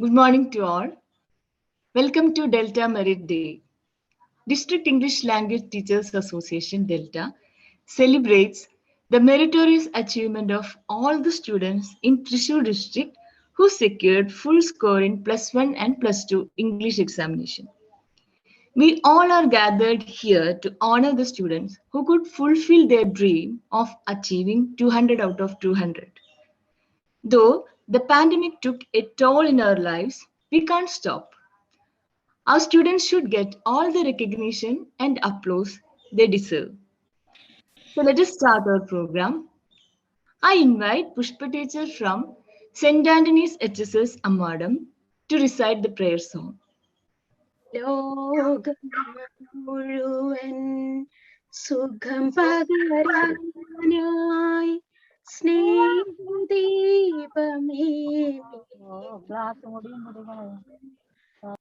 Good morning to all. Welcome to Delta Merit Day. District English Language Teachers Association Delta celebrates the meritorious achievement of all the students in Thrissur district who secured full score in +1 and +2 English examination. We all are gathered here to honor the students who could fulfill their dream of achieving 200 out of 200. Though the pandemic took a toll in our lives, we can't stop. Our students should get all the recognition and applause they deserve. So let us start our program. I invite Pushpa teacher from St. Anthony's HSS Ammadam to recite the prayer song. ലോകം മുഴുവൻ സുഖം പകരാനായി സ്നേഹദീപമേ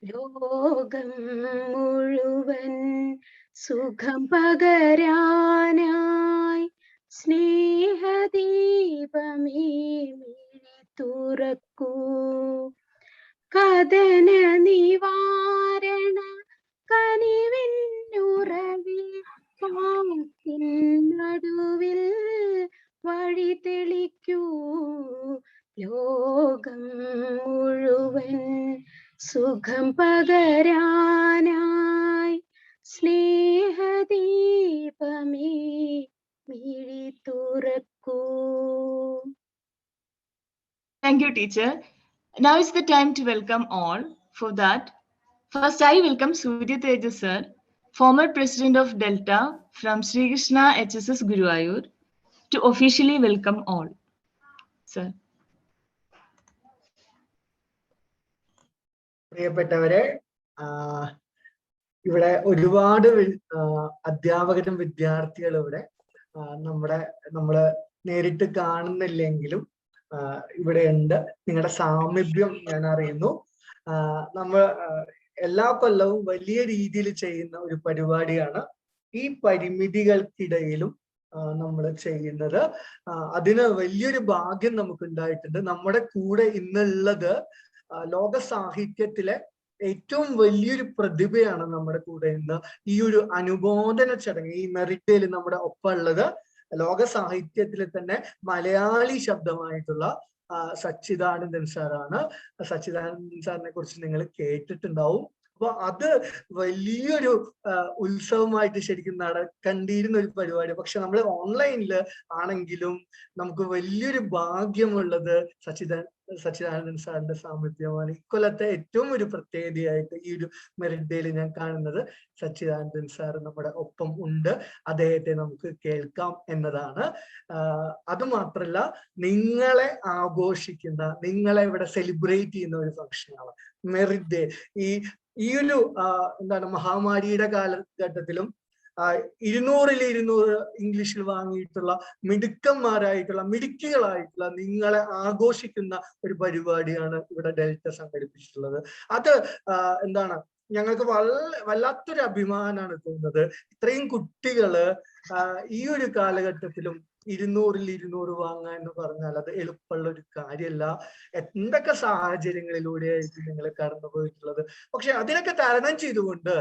ലോകം മുഴുവൻ സുഖം പകരാനായി സ്നേഹദീപമേ മിഴി തുറക്കൂ കദന നിവാരണ കനിവിന്നുറവിൽ പാത്തിൻ നടുവിൽ വഴി തെളിക്കൂ ലോകം മുഴുവൻ സുഖം പകരാനായി സ്നേഹദീപമേ മിഴി തുറക്കൂ. Thank you, teacher. Now is the time to welcome all. For that, first I welcome Surya Tejas sir, former president of Delta from Sri Krishna HSS Guruvayur, to officially welcome all. Sir. പ്രിയപ്പെട്ടവരെ, ഇവിടെ ഒരുപാട് അധ്യാപകരും വിദ്യാർത്ഥികളും ഇവിടെ നമ്മള് നേരിട്ട് കാണുന്നില്ലെങ്കിലും ഇവിടെ ഉണ്ട്. നിങ്ങളുടെ സാമീപ്യം ഞാൻ അറിയുന്നു. നമ്മൾ എല്ലാ കൊല്ലവും വലിയ രീതിയിൽ ചെയ്യുന്ന ഒരു പരിപാടിയാണ്. ഈ പരിമിതികൾക്കിടയിലും നമ്മൾ ചെയ്യുന്നത്. അതിന് വലിയൊരു ഭാഗ്യം നമുക്ക് ഉണ്ടായിട്ടുണ്ട്. നമ്മുടെ കൂടെ ഇന്നുള്ളത് ലോക സാഹിത്യത്തിലെ ഏറ്റവും വലിയൊരു പ്രതിഭയാണ് നമ്മുടെ കൂടെ ഇന്ന് ഈ ഒരു അനുമോദന ചടങ്ങ്, ഈ മെറിറ്റ് ഡേയിൽ നമ്മുടെ ഒപ്പം ഉള്ളത് ലോക സാഹിത്യത്തിലെ തന്നെ മലയാളി ശബ്ദമായിട്ടുള്ള സച്ചിദാനന്ദൻ സാറാണ്. സച്ചിദാനന്ദൻ സാറിനെ കുറിച്ച് നിങ്ങൾ കേട്ടിട്ടുണ്ടാവും. അപ്പൊ അത് വലിയൊരു ഉത്സവമായിട്ട് ശരിക്കും നടക്കേണ്ടിയിരുന്ന ഒരു പരിപാടി. പക്ഷെ നമ്മൾ ഓൺലൈനിൽ ആണെങ്കിലും നമുക്ക് വലിയൊരു ഭാഗ്യമുള്ളത് സച്ചിദാനന്ദൻ സാറിന്റെ സാമീപ്യമാണ്. ഇക്കൊല്ലത്തെ ഏറ്റവും ഒരു പ്രത്യേകതയായിട്ട് ഈ ഒരു മെറിറ്റ് ഡേയിൽ ഞാൻ കാണുന്നത് സച്ചിദാനന്ദൻ സാർ നമ്മുടെ ഒപ്പം ഉണ്ട്. അദ്ദേഹത്തെ നമുക്ക് കേൾക്കാം എന്നതാണ്. അതുമാത്രല്ല, നിങ്ങളെ ആഘോഷിക്കുന്ന, നിങ്ങളെ ഇവിടെ സെലിബ്രേറ്റ് ചെയ്യുന്ന ഒരു ഫംഗ്ഷനാണ് മെറിറ്റ് ഡേ. ഈ ഒരു മഹാമാരിയുടെ കാലഘട്ടത്തിലും 200-ൽ 200 ഇംഗ്ലീഷിൽ വാങ്ങിയിട്ടുള്ള മിടുക്കികളായിട്ടുള്ള നിങ്ങളെ ആഘോഷിക്കുന്ന ഒരു പരിപാടിയാണ് ഇവിടെ ഡെൽറ്റ സംഘടിപ്പിച്ചിട്ടുള്ളത്. അത് ഞങ്ങൾക്ക് വല്ലാത്തൊരു അഭിമാനമാണ് തോന്നുന്നത്. ഇത്രയും കുട്ടികള് ഈ ഒരു കാലഘട്ടത്തിലും 200-ൽ 200 വാങ്ങുക എന്ന് പറഞ്ഞാൽ അത് എളുപ്പമുള്ള ഒരു കാര്യമല്ല. എന്തൊക്കെ സാഹചര്യങ്ങളിലൂടെയായിരിക്കും നിങ്ങൾ കടന്നു പോയിട്ടുള്ളത്. പക്ഷെ അതിനൊക്കെ തരണം ചെയ്തുകൊണ്ട്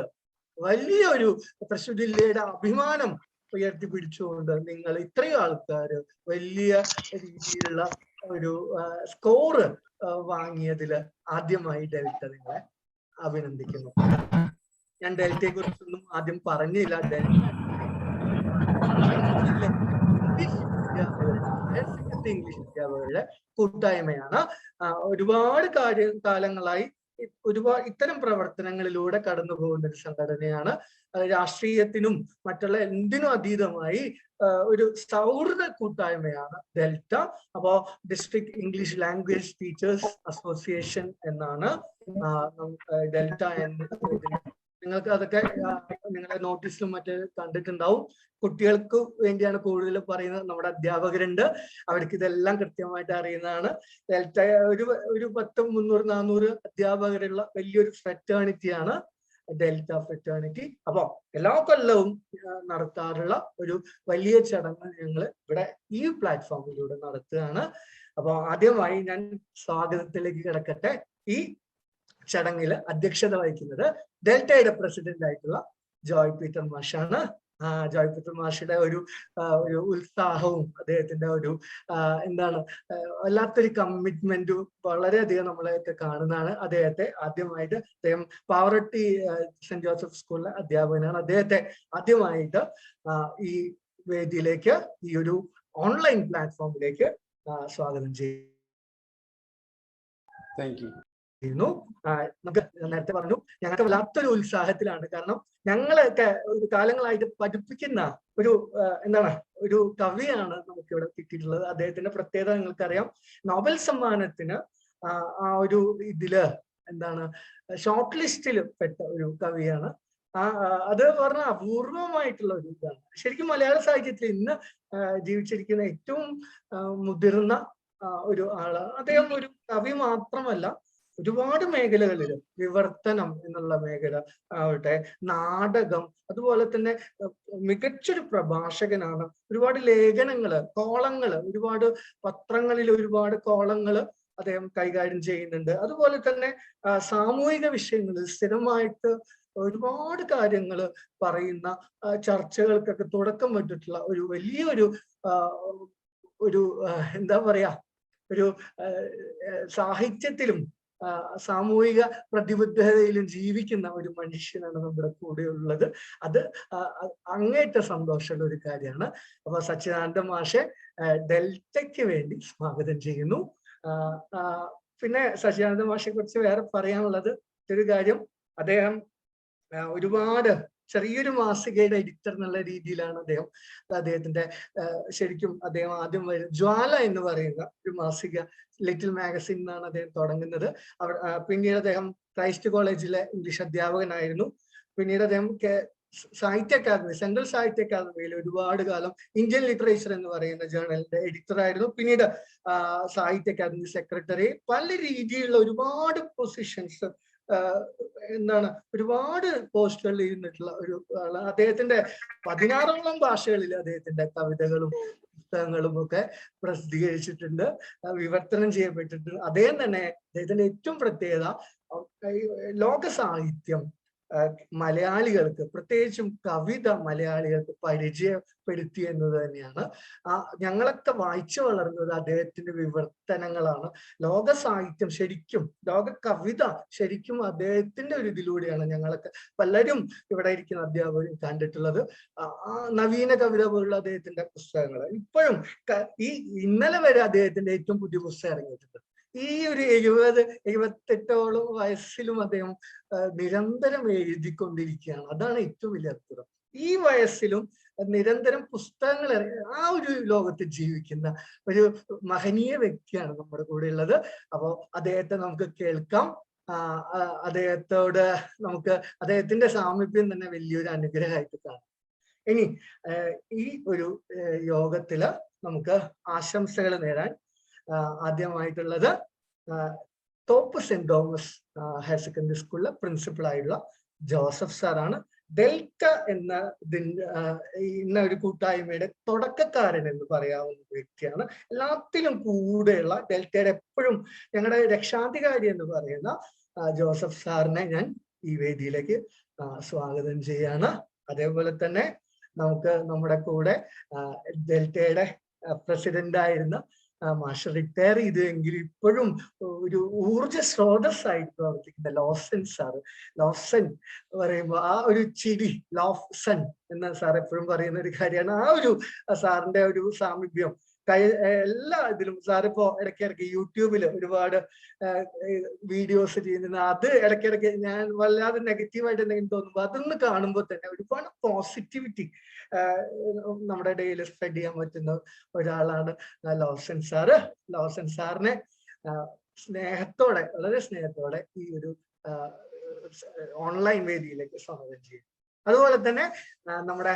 വലിയൊരു തൃശ്ശൂർ ജില്ലയുടെ അഭിമാനം ഉയർത്തിപ്പിടിച്ചുകൊണ്ട് നിങ്ങൾ ഇത്രയും ആൾക്കാർ വലിയ രീതിയിലുള്ള ഒരു സ്കോറ് വാങ്ങിയതില് ആദ്യമായി ഡെൽറ്റ നിങ്ങളെ അഭിനന്ദിക്കുന്നു. ഞാൻ ഡെൽറ്റയെ കുറിച്ചൊന്നും ആദ്യം പറഞ്ഞില്ല. ഇംഗ്ലീഷ് അധ്യാപകരുടെ കൂട്ടായ്മയാണ്. ഒരുപാട് കാലങ്ങളായി ഇത്തരം പ്രവർത്തനങ്ങളിലൂടെ കടന്നു പോകുന്ന ഒരു സംഘടനയാണ്. രാഷ്ട്രീയത്തിനും മറ്റുള്ള എന്തിനും അതീതമായി ഒരു സൗഹൃദ കൂട്ടായ്മയാണ് ഡെൽറ്റ. അപ്പോ district English language teachers association എന്നാണ് ഡെൽറ്റ എന്ന്. നിങ്ങൾക്ക് അതൊക്കെ നിങ്ങളുടെ നോട്ടീസിലും മറ്റേ കണ്ടിട്ടുണ്ടാവും. കുട്ടികൾക്ക് വേണ്ടിയാണ് കൂടുതൽ പറയുന്നത്. നമ്മുടെ അധ്യാപകരുണ്ട്, അവർക്ക് ഇതെല്ലാം കൃത്യമായിട്ട് അറിയുന്നതാണ്. ഡെൽറ്റ ഒരു 300-400 അധ്യാപകരുള്ള വലിയൊരു ഫ്രെറ്റേണിറ്റിയാണ് ഡെൽറ്റ ഫ്രെറ്റേണിറ്റി. അപ്പൊ എല്ലാ കൊല്ലവും നടത്താറുള്ള ഒരു വലിയ ചടങ്ങ് ഞങ്ങൾ ഇവിടെ ഈ പ്ലാറ്റ്ഫോമിലൂടെ നടത്തുകയാണ്. അപ്പൊ ആദ്യമായി ഞാൻ സ്വാഗതത്തിലേക്ക് കിടക്കട്ടെ. ഈ ചടങ്ങിൽ അധ്യക്ഷത വഹിക്കുന്നത് ഡെൽറ്റയുടെ പ്രസിഡന്റ് ആയിട്ടുള്ള ജോയ് പീറ്റർ മാഷാണ്. ജോയ് പീറ്റർ മാഷിയുടെ ഒരു ഉത്സാഹവും അദ്ദേഹത്തിന്റെ ഒരു എന്താണ് വല്ലാത്തൊരു കമ്മിറ്റ്മെന്റും വളരെയധികം നമ്മളെയൊക്കെ കാണുന്നതാണ്. അദ്ദേഹത്തെ ആദ്യമായിട്ട് അദ്ദേഹം പാവറട്ടി സെന്റ് ജോസഫ് സ്കൂളിലെ അധ്യാപകനാണ്. അദ്ദേഹത്തെ ആദ്യമായിട്ട് ഈ വേദിയിലേക്ക്, ഈ ഒരു ഓൺലൈൻ പ്ലാറ്റ്ഫോമിലേക്ക് സ്വാഗതം ചെയ്യുന്നു. നമുക്ക് നേരത്തെ പറഞ്ഞു, ഞങ്ങൾക്ക് വല്ലാത്തൊരു ഉത്സാഹത്തിലാണ്. കാരണം ഞങ്ങളൊക്കെ ഒരു കാലങ്ങളായിട്ട് പഠിപ്പിക്കുന്ന ഒരു കവിയാണ് നമുക്ക് ഇവിടെ കിട്ടിയിട്ടുള്ളത്. അദ്ദേഹത്തിന്റെ പ്രത്യേകത നിങ്ങൾക്കറിയാം. നോബൽ സമ്മാനത്തിന് ആ ഒരു ഇതില് ഷോർട്ട് ലിസ്റ്റിൽ പെട്ട ഒരു കവിയാണ്. അത് പറഞ്ഞ അപൂർവമായിട്ടുള്ള ഒരു ഇതാണ്. ശരിക്കും മലയാള സാഹിത്യത്തിൽ ഇന്ന് ജീവിച്ചിരിക്കുന്ന ഏറ്റവും മുതിർന്ന ഒരു ആളാണ് അദ്ദേഹം. ഒരു കവി മാത്രമല്ല, ഒരുപാട് മേഖലകളിൽ വിവർത്തനം എന്നുള്ള മേഖല ആവട്ടെ, നാടകം, അതുപോലെ തന്നെ മികച്ചൊരു പ്രഭാഷകനാണ്. ഒരുപാട് ലേഖനങ്ങള്, കോളങ്ങള്, ഒരുപാട് പത്രങ്ങളിൽ ഒരുപാട് കോളങ്ങള് അദ്ദേഹം കൈകാര്യം ചെയ്യുന്നുണ്ട്. അതുപോലെ തന്നെ സാമൂഹിക വിഷയങ്ങളിൽ സ്ഥിരമായിട്ട് ഒരുപാട് കാര്യങ്ങൾ പറയുന്ന ചർച്ചകൾക്കൊക്കെ തുടക്കം വിട്ടിട്ടുള്ള ഒരു വലിയൊരു എന്താ പറയാ, ഒരു സാഹിത്യത്തിലും സാമൂഹിക പ്രതിബദ്ധതയിലും ജീവിക്കുന്ന ഒരു മനുഷ്യനാണ് നമ്മുടെ കൂടെ ഉള്ളത്. അത് അങ്ങേറ്റ സന്തോഷമുള്ള ഒരു കാര്യമാണ്. അപ്പൊ സച്ചിദാനന്ദ മാഷെ ഡെൽറ്റയ്ക്ക് വേണ്ടി സ്വാഗതം ചെയ്യുന്നു. പിന്നെ സച്ചിദാനന്ദ മാഷെ കുറിച്ച് വേറെ പറയാനുള്ളത് ഒരു കാര്യം, അദ്ദേഹം ഒരുപാട് ചെറിയൊരു മാസികയുടെ എഡിറ്റർ എന്നുള്ള രീതിയിലാണ് അദ്ദേഹത്തിന്റെ ശരിക്കും അദ്ദേഹം ആദ്യം ജ്വാല എന്ന് പറയുന്ന ഒരു മാസിക, ലിറ്റിൽ മാഗസിൻ എന്നാണ് അദ്ദേഹം തുടങ്ങുന്നത്. പിന്നീട് അദ്ദേഹം ക്രൈസ്റ്റ് കോളേജിലെ ഇംഗ്ലീഷ് അധ്യാപകനായിരുന്നു. പിന്നീട് അദ്ദേഹം സാഹിത്യ അക്കാദമി, സെൻട്രൽ സാഹിത്യ അക്കാദമിയിൽ ഒരുപാട് കാലം ഇന്ത്യൻ ലിറ്ററേച്ചർ എന്ന് പറയുന്ന ജേർണലിന്റെ എഡിറ്റർ ആയിരുന്നു. പിന്നീട് സാഹിത്യ അക്കാദമി സെക്രട്ടറി, പല രീതിയിലുള്ള ഒരുപാട് പൊസിഷൻസ്, ഒരുപാട് പോസ്റ്റുകളിൽ ഇരുന്നിട്ടുള്ള ഒരു ആളാണ്. അദ്ദേഹത്തിന്റെ 16ഓളം ഭാഷകളിൽ അദ്ദേഹത്തിന്റെ കവിതകളും പുസ്തകങ്ങളും ഒക്കെ പ്രസിദ്ധീകരിച്ചിട്ടുണ്ട്, വിവർത്തനം ചെയ്യപ്പെട്ടിട്ടുണ്ട്. അദ്ദേഹത്തിന്റെ ഏറ്റവും പ്രത്യേകത ലോക സാഹിത്യം മലയാളികൾക്ക്, പ്രത്യേകിച്ചും കവിത മലയാളികൾക്ക് പരിചയപ്പെടുത്തി എന്നത് തന്നെയാണ്. ഞങ്ങളൊക്കെ വായിച്ചു വളർന്നത് അദ്ദേഹത്തിന്റെ വിവർത്തനങ്ങളാണ്. ലോക സാഹിത്യം ശരിക്കും, ലോക കവിത ശരിക്കും അദ്ദേഹത്തിന്റെ ഒരു ഇതിലൂടെയാണ് ഞങ്ങളൊക്കെ പലരും ഇവിടെ ഇരിക്കുന്ന അധ്യാപകരും കണ്ടിട്ടുള്ളത്. നവീന കവിത പോലുള്ള അദ്ദേഹത്തിന്റെ പുസ്തകങ്ങൾ ഇപ്പോഴും ഇന്നലെ വരെ അദ്ദേഹത്തിന്റെ ഏറ്റവും പുതിയ പുസ്തകം ഇറങ്ങിയിട്ടുണ്ട്. ഈ ഒരു 70-78ഓളം വയസ്സിലും അദ്ദേഹം നിരന്തരം എഴുതിക്കൊണ്ടിരിക്കുകയാണ്. അതാണ് ഏറ്റവും വലിയ അത്ഭുതം. ഈ വയസ്സിലും നിരന്തരം പുസ്തകങ്ങൾ ആ ഒരു ലോകത്ത് ജീവിക്കുന്ന ഒരു മഹനീയ വ്യക്തിയാണ് നമ്മുടെ കൂടെ ഉള്ളത്. അപ്പോൾ അദ്ദേഹത്തെ നമുക്ക് കേൾക്കാം. അദ്ദേഹത്തിന്റെ സാമീപ്യം തന്നെ വലിയൊരു അനുഗ്രഹമായിട്ട് കാണാം. ഇനി ഈ ഒരു യോഗത്തില് നമുക്ക് ആശംസകൾ നേടാൻ ആദ്യമായിട്ടുള്ളത് തോപ്പ് സെന്റ് തോമസ് ഹയർ സെക്കൻഡറി സ്കൂളിലെ പ്രിൻസിപ്പൽ ആയിട്ടുള്ള ജോസഫ് സാറാണ്. ഡെൽറ്റ ഇന്ന ഒരു കൂട്ടായ്മയുടെ തുടക്കക്കാരൻ എന്ന് പറയാവുന്ന വ്യക്തിയാണ്. എല്ലാത്തിലും കൂടെയുള്ള ഡെൽറ്റയുടെ എപ്പോഴും ഞങ്ങളുടെ രക്ഷാധികാരി എന്ന് പറയുന്ന ജോസഫ് സാറിനെ ഞാൻ ഈ വേദിയിലേക്ക് സ്വാഗതം ചെയ്യാണ്. അതേപോലെ തന്നെ നമുക്ക് നമ്മുടെ കൂടെ ഡെൽറ്റയുടെ പ്രസിഡന്റ് ആയിരുന്ന മാഷ് റിട്ടയർ ചെയ്തെങ്കിലും ഇപ്പോഴും ഒരു ഊർജ സ്രോതസ്സായിട്ട് പ്രവർത്തിക്കുന്ന ലോസൻ സാറ്. ലോസൻ പറയുമ്പോൾ ആ ഒരു ചിരി, ലോസൻ എന്ന സാർ എപ്പോഴും പറയുന്ന ഒരു കാര്യമാണ്. ആ ഒരു സാറിന്റെ ഒരു സാമീപ്യം എല്ലാ ഇതിലും. സാറിപ്പോ ഇടയ്ക്കിടയ്ക്ക് യൂട്യൂബിൽ ഒരുപാട് വീഡിയോസ് ചെയ്യുന്ന, അത് ഇടയ്ക്കിടയ്ക്ക് ഞാൻ വല്ലാതെ നെഗറ്റീവായിട്ട് എന്തെങ്കിലും തോന്നുമ്പോൾ അതൊന്ന് കാണുമ്പോൾ തന്നെ ഒരുപാട് പോസിറ്റിവിറ്റി നമ്മുടെ ഇടയിൽ സ്പ്രെഡ് ചെയ്യാൻ പറ്റുന്ന ഒരാളാണ് ലോസൻ സാറ്. ലോസൻ സാറിനെ സ്നേഹത്തോടെ, വളരെ സ്നേഹത്തോടെ ഈ ഒരു ഓൺലൈൻ വേദിയിലേക്ക് സ്വാഗതം ചെയ്യും. അതുപോലെ തന്നെ നമ്മുടെ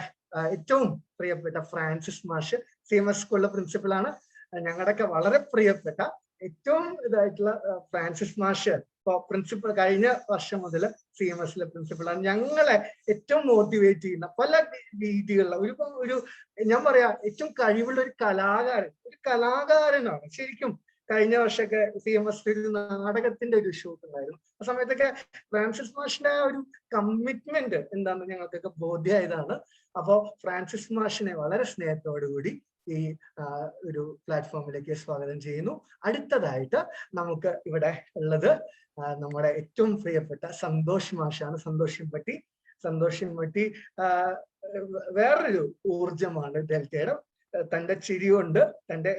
ഏറ്റവും പ്രിയപ്പെട്ട ഫ്രാൻസിസ് മാഷ് CMS സ്കൂളിലെ പ്രിൻസിപ്പലാണ്. ഞങ്ങളുടെയൊക്കെ വളരെ പ്രിയപ്പെട്ട ഏറ്റവും ഇതായിട്ടുള്ള ഫ്രാൻസിസ് മാഷ് ഇപ്പൊ പ്രിൻസിപ്പൽ, കഴിഞ്ഞ വർഷം മുതൽ CMSലെ പ്രിൻസിപ്പളാണ്. ഞങ്ങളെ ഏറ്റവും മോട്ടിവേറ്റ് ചെയ്യുന്ന പല രീതികളിലുള്ള ഒരു ഞാൻ പറയാ ഏറ്റവും കഴിവുള്ള ഒരു കലാകാരനാണ്. ശരിക്കും കഴിഞ്ഞ വർഷമൊക്കെ CMS നാടകത്തിന്റെ ഒരു ഷൂട്ട് ഉണ്ടായിരുന്നു. ആ സമയത്തൊക്കെ ഫ്രാൻസിസ് മാഷിന്റെ ആ ഒരു കമ്മിറ്റ്മെന്റ് എന്താണെന്ന് ഞങ്ങൾക്കൊക്കെ ബോധ്യമായതാണ്. അപ്പോ ഫ്രാൻസിസ് മാഷിനെ വളരെ സ്നേഹത്തോടു കൂടി ഈ ഒരു പ്ലാറ്റ്ഫോമിലേക്ക് സ്വാഗതം ചെയ്യുന്നു. അടുത്തതായിട്ട് നമുക്ക് ഇവിടെ ഉള്ളത് നമ്മുടെ ഏറ്റവും പ്രിയപ്പെട്ട സന്തോഷ് മാഷാണ്. സന്തോഷ് പറ്റി വേറൊരു ഊർജമാണ് ഡെൽറ്റയുടെ. തന്റെ ചിരി കൊണ്ട് തന്റെ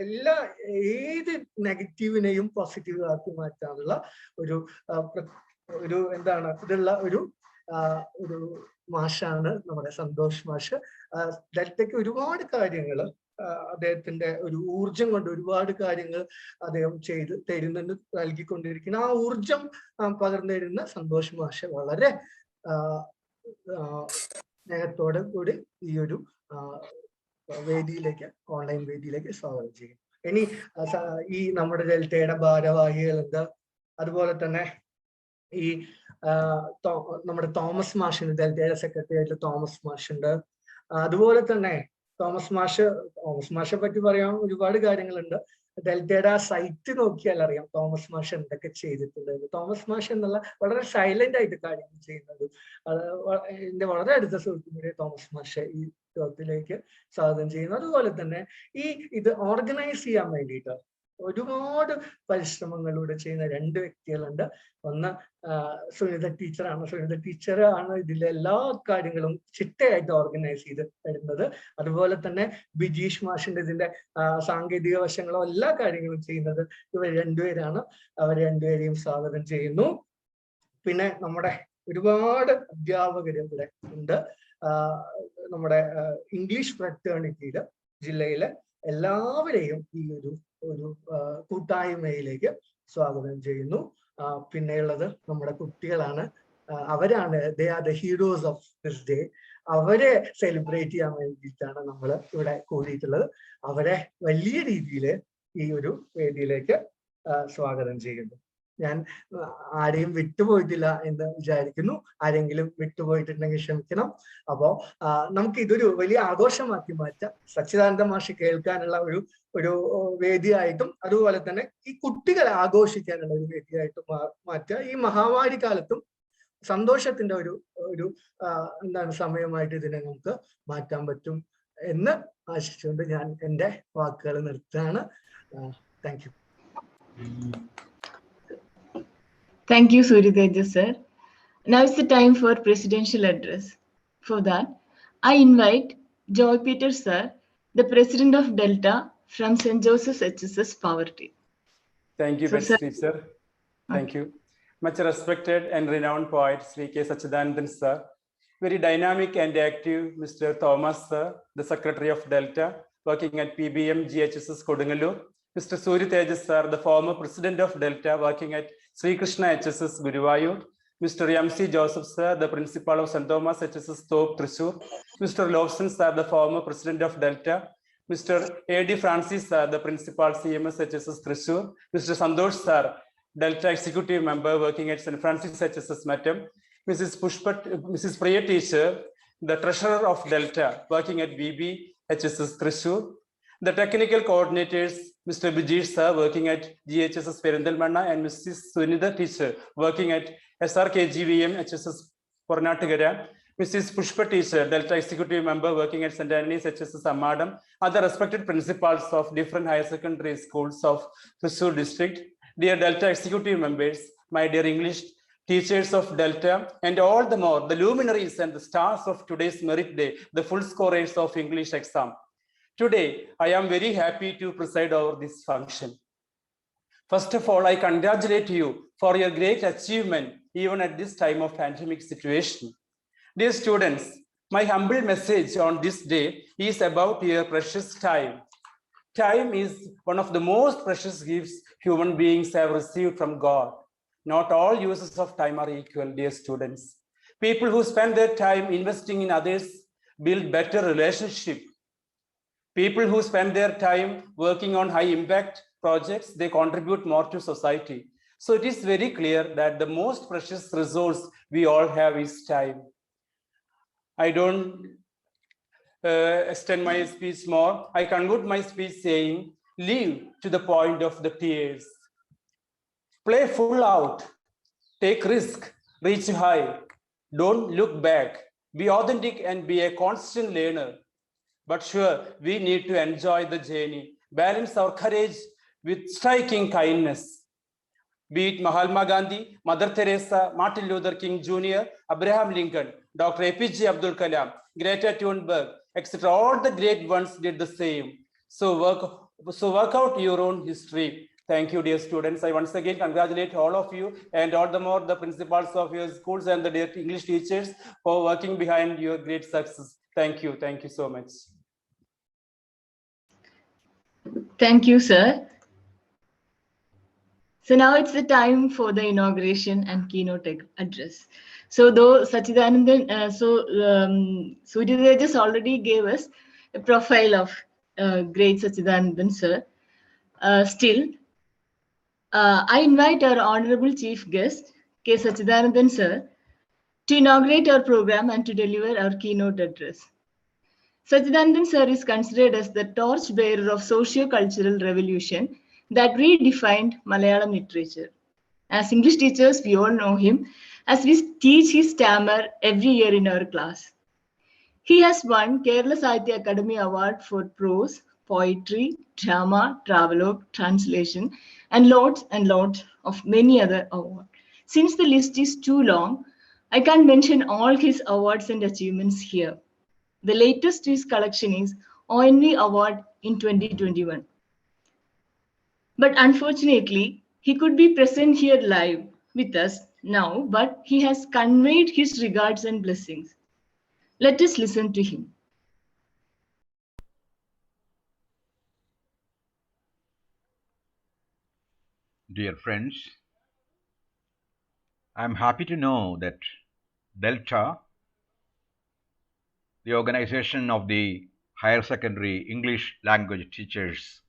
ഏത് നെഗറ്റീവിനെയും പോസിറ്റീവ് ആക്കി മാറ്റാനുള്ള ഒരു എന്താണ് ഇതുള്ള ഒരു മാഷാണ് നമ്മുടെ സന്തോഷ് മാഷ്. ഡെൽറ്റയ്ക്ക് ഒരുപാട് കാര്യങ്ങൾ അദ്ദേഹത്തിന്റെ ഒരു ഊർജം കൊണ്ട് ഒരുപാട് കാര്യങ്ങൾ അദ്ദേഹം നൽകിക്കൊണ്ടിരിക്കുന്ന ആ ഊർജം പകർന്നു തരുന്ന സന്തോഷ് മാഷ് വളരെ സ്നേഹത്തോടെ കൂടി ഈ ഒരു ഓൺലൈൻ വേദിയിലേക്ക് സ്വാഗതം ചെയ്യും. ഇനി ഈ നമ്മുടെ ഡെൽറ്റയുടെ ഭാരവാഹികളുണ്ട്. അതുപോലെ തന്നെ ഈ നമ്മുടെ തോമസ് മാഷുണ്ട്, ഡെൽറ്റയുടെ സെക്രട്ടറി ആയിട്ട് തോമസ് മാഷുണ്ട്. അതുപോലെ തന്നെ തോമസ് മാഷെ പറ്റി പറയാൻ ഒരുപാട് കാര്യങ്ങളുണ്ട്. ഡെൽറ്റയുടെ ആ സൈറ്റ് നോക്കിയാൽ അറിയാം തോമസ് മാഷ് എന്തൊക്കെ ചെയ്തിട്ടുണ്ട്. തോമസ് മാഷ് എന്നുള്ള വളരെ സൈലന്റ് ആയിട്ട് കാര്യങ്ങൾ ചെയ്യുന്നത്. എന്റെ വളരെ അടുത്ത സുഹൃത്തുക്കളെ തോമസ് മാഷ് ഈ യോഗത്തിലേക്ക് സ്വാഗതം ചെയ്യുന്നു. അതുപോലെ തന്നെ ഇത് ഓർഗനൈസ് ചെയ്യാൻ വേണ്ടിയിട്ട് ഒരുപാട് പരിശ്രമങ്ങളിലൂടെ ചെയ്യുന്ന 2 വ്യക്തികളുണ്ട്. ഒന്ന് സുനിത ടീച്ചറാണ്. സുനിത ടീച്ചറാണ് ഇതിലെ എല്ലാ കാര്യങ്ങളും ചിട്ടയായിട്ട് ഓർഗനൈസ് ചെയ്ത് തരുന്നത്. അതുപോലെ തന്നെ ബിജീഷ് മാഷിന്റെ ഇതിന്റെ സാങ്കേതിക വശങ്ങളും എല്ലാ കാര്യങ്ങളും ചെയ്യുന്നത് ഇവർ 2 പേരാണ്. അവർ 2 പേരെയും സ്വാഗതം ചെയ്യുന്നു. പിന്നെ നമ്മുടെ ഒരുപാട് അധ്യാപകർ ഇവിടെ ഉണ്ട്. നമ്മുടെ ഇംഗ്ലീഷ് ഫ്രറ്റേണിറ്റിയില് ജില്ലയിലെ എല്ലാവരെയും ഈ ഒരു കൂട്ടായ്മയിലേക്ക് സ്വാഗതം ചെയ്യുന്നു. പിന്നെയുള്ളത് നമ്മുടെ കുട്ടികളാണ്. അവരാണ് they are the heroes of this day. അവരെ സെലിബ്രേറ്റ് ചെയ്യാൻ വേണ്ടിയിട്ടാണ് നമ്മൾ ഇവിടെ കൂടിയിട്ടുള്ളത്. അവരെ വലിയ രീതിയിൽ ഈ ഒരു വേദിയിലേക്ക് സ്വാഗതം ചെയ്യുന്നു. ഞാൻ ആരെയും വിട്ടുപോയിട്ടില്ല എന്ന് വിചാരിക്കുന്നു. ആരെങ്കിലും വിട്ടുപോയിട്ടുണ്ടെങ്കിൽ ക്ഷമിക്കണം. അപ്പോ നമുക്ക് ഇതൊരു വലിയ ആഘോഷമാക്കി മാറ്റാം. സച്ചിദാനന്ദ മാഷ് കേൾക്കാനുള്ള ഒരു വേദിയായിട്ടും അതുപോലെ തന്നെ ഈ കുട്ടികളെ ആഘോഷിക്കാനുള്ള ഒരു വേദിയായിട്ടും മാറ്റുക. ഈ മഹാമാരി കാലത്തും സന്തോഷത്തിന്റെ ഒരു സമയമായിട്ട് ഇതിനെ നമുക്ക് മാറ്റാൻ പറ്റും എന്ന് ആശിച്ചുകൊണ്ട് ഞാൻ എൻ്റെ വാക്കുകൾ നിർത്തുകയാണ്. Thank you. Thank you, Suryateja sir. Now is the time for presidential address. For that, I invite Joy Peter sir, the president of Delta from St. Joseph's HSS Poverty. Thank you, Thrissur. Thank you. Much respected and renowned poet Sri K Satchidanandan sir, very dynamic and active Mr. Thomas sir, the secretary of Delta, working at PBM GHSS Kodungalur. Mr. Suryateja sir, the former president of Delta, working at Sri Krishna HSS Guruvayur. Mr. MC Joseph sir, the principal of St. Thomas HSS Thrissur. Mr. Lobson sir, the former president of Delta. Mr. A.D. Francis sir, the principal CMS HSS Thrissur. Mr. Santosh sir, Delta executive member working at St. Francis HSS Matam. Mrs. Priya teacher, the treasurer of Delta, working at BB HSS Thrissur. The technical coordinators, Mr. Bijesh sir, working at GHSS Perindalmanna, and Mrs. Sunitha teacher, working at SRKGVM HSS Pornatagara. Mrs. Pushpa teacher, Delta executive member, working at St. Anthony's HSS Ammadam. Other respected principals of different higher secondary schools of Thrissur district. Dear Delta executive members, my dear English teachers of Delta, and all the more, the luminaries and the stars of today's merit day, the full scorers of English exam. Today, I am very happy to preside over this function. First of all, I congratulate you for your great achievement, even at this time of pandemic situation. Dear students, my humble message on this day is about your precious time. Time is one of the most precious gifts human beings have received from God. Not all uses of time are equal, dear students. People who spend their time investing in others build better relationships. People who spend their time working on high impact projects, they contribute more to society. So it is very clear that the most precious resource we all have is time. I don't extend my speech more. I conclude my speech saying, Live to the point of the tears. Play full out. Take risk. Reach high. Don't look back. Be authentic and be a constant learner. But sure, we need to enjoy the journey. Balance our courage with striking kindness. Be it Mahatma Gandhi, Mother Teresa, Martin Luther King Jr., Abraham Lincoln, Dr. APJ Abdul Kalam, Greta Thunberg, etc. All the great ones did the same. So work out your own history. Thank you, dear students. I once again congratulate all of you and all the more the principals of your schools and the dear English teachers for working behind your great success. Thank you. Thank you so much. Thank you, sir. So now it's the time for the inauguration and keynote address. So though Satchidanandan, Surya just already gave us a profile of great Satchidanandan sir. Still, I invite our honorable chief guest, K Satchidanandan sir, to inaugurate our program and to deliver our keynote address. Satchidanandan sir is considered as the torchbearer of socio-cultural revolution that redefined Malayalam literature. As English teachers, we all know him as we teach his stammer every year in our class. He has won Kerala Sahitya Academy Award for prose, poetry, drama, travelogue, translation, and lots of many other awards. Since the list is too long, I can't mention all his awards and achievements here. The latest to his collection is ONV Award in 2021. But unfortunately, he could be present here live with us now, but he has conveyed his regards and blessings. Let us listen to him. Dear friends, I am happy to know that Delta, the organization of the higher secondary English language teachers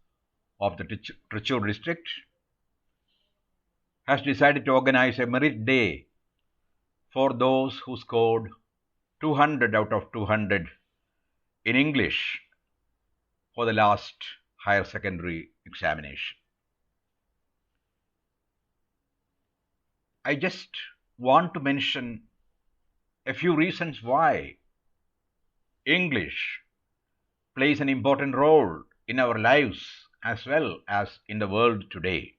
of the Thrissur district, has decided to organize a merit day for those who scored 200 out of 200 in English for the last higher secondary examination. I just want to mention a few reasons why English plays an important role in our lives as well as in the world today.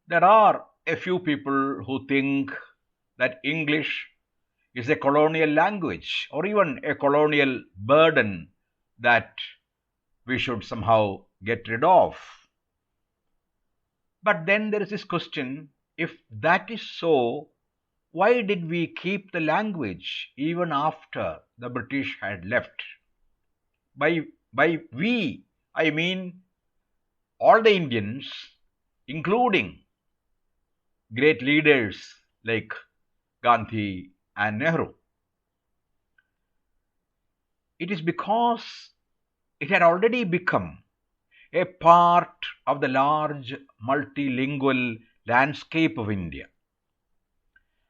There are a few people who think that English is a colonial language or even a colonial burden that we should somehow get rid of. But then there is this question, if that is so, why did we keep the language even after the British had left? By we, I mean all the Indians, including great leaders like Gandhi and Nehru. It is because it had already become a part of the large multilingual landscape of India.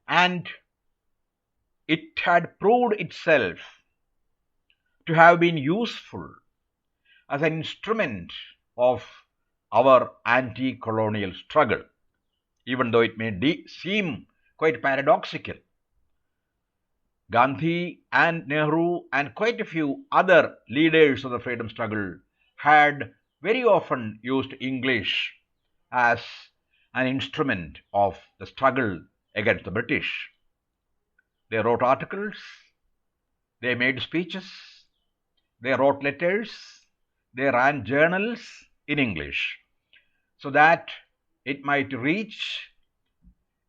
And it had proved itself to have been useful as an instrument of our anti-colonial struggle, even though it may seem quite paradoxical. Gandhi and Nehru and quite a few other leaders of the freedom struggle had very often used English as an instrument of the struggle against the British. They wrote articles, they made speeches, they wrote letters, they ran journals in English so that it might reach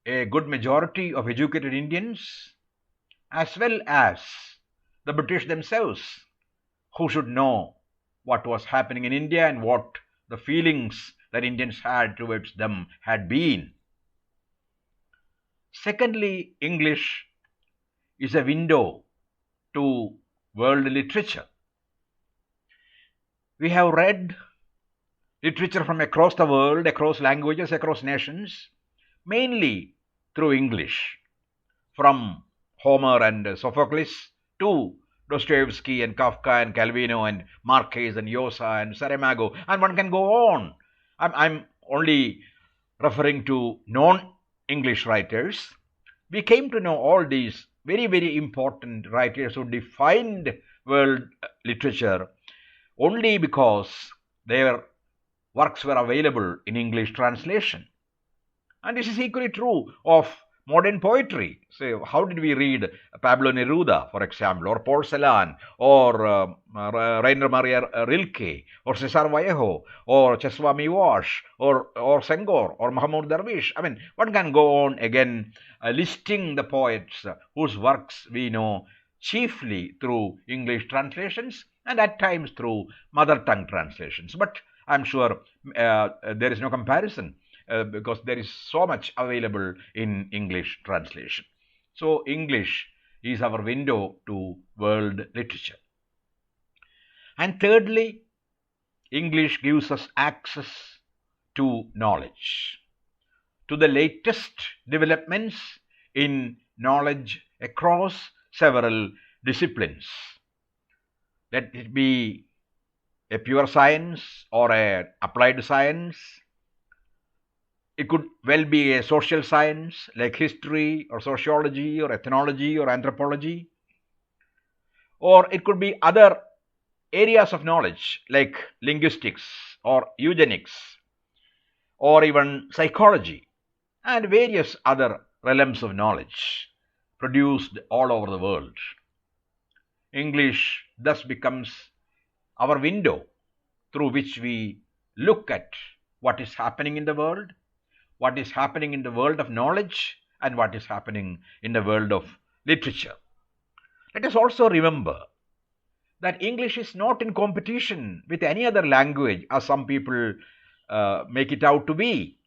a good majority of educated Indians as well as the British themselves, who should know what was happening in India and what the feelings that Indians had towards them had been. Secondly, English is a window to world literature. We have read literature from across the world, across languages, across nations, mainly through English, from Homer and Sophocles to Dostoevsky and Kafka and Calvino and Marquez and Yosa and Saramago, and one can go on. I'm only referring to non-English writers. We came to know all these very, very important writers who defined world literature only because their works were available in English translation. And this is equally true of modern poetry. So, how did we read Pablo Neruda, for example, or Paul Celan, or Rainer Maria Rilke, or Cesar Vallejo, or Cheswami Wash, or Senghor, or Mahmoud Darwish? I mean, one can go on again listing the poets whose works we know chiefly through English translations and at times through mother tongue translations. But I'm sure there is no comparison because there is so much available in English translation. So English is our window to world literature. And thirdly, English gives us access to knowledge, to the latest developments in knowledge across several disciplines. Let it be a pure science or an applied science. It could well be a social science like history or sociology or ethnology or anthropology. Or it could be other areas of knowledge like linguistics or eugenics or even psychology and various other realms of knowledge produced all over the world. English thus becomes our window through which we look at what is happening in the world, what is happening in the world of knowledge, and what is happening in the world of literature. Let us also remember that English is not in competition with any other language, as some people make it out to be.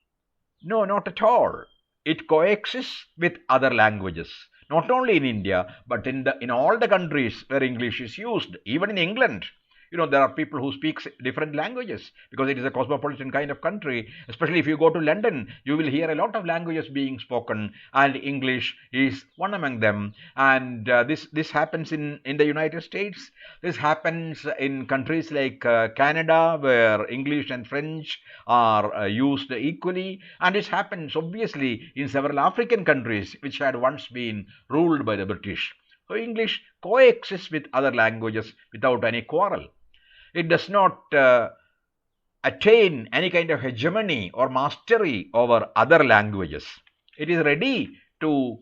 No, not at all. It coexists with other languages, not only in India, but in all the countries where English is used, even in England. There are people who speak different languages because it is a cosmopolitan kind of country. Especially if you go to London, you will hear a lot of languages being spoken, and English is one among them. And this happens in the United States. This happens in countries like Canada, where English and French are used equally. And this happens obviously in several African countries which had once been ruled by the British. So English coexists with other languages without any quarrel. It does not attain any kind of hegemony or mastery over other languages. It is ready to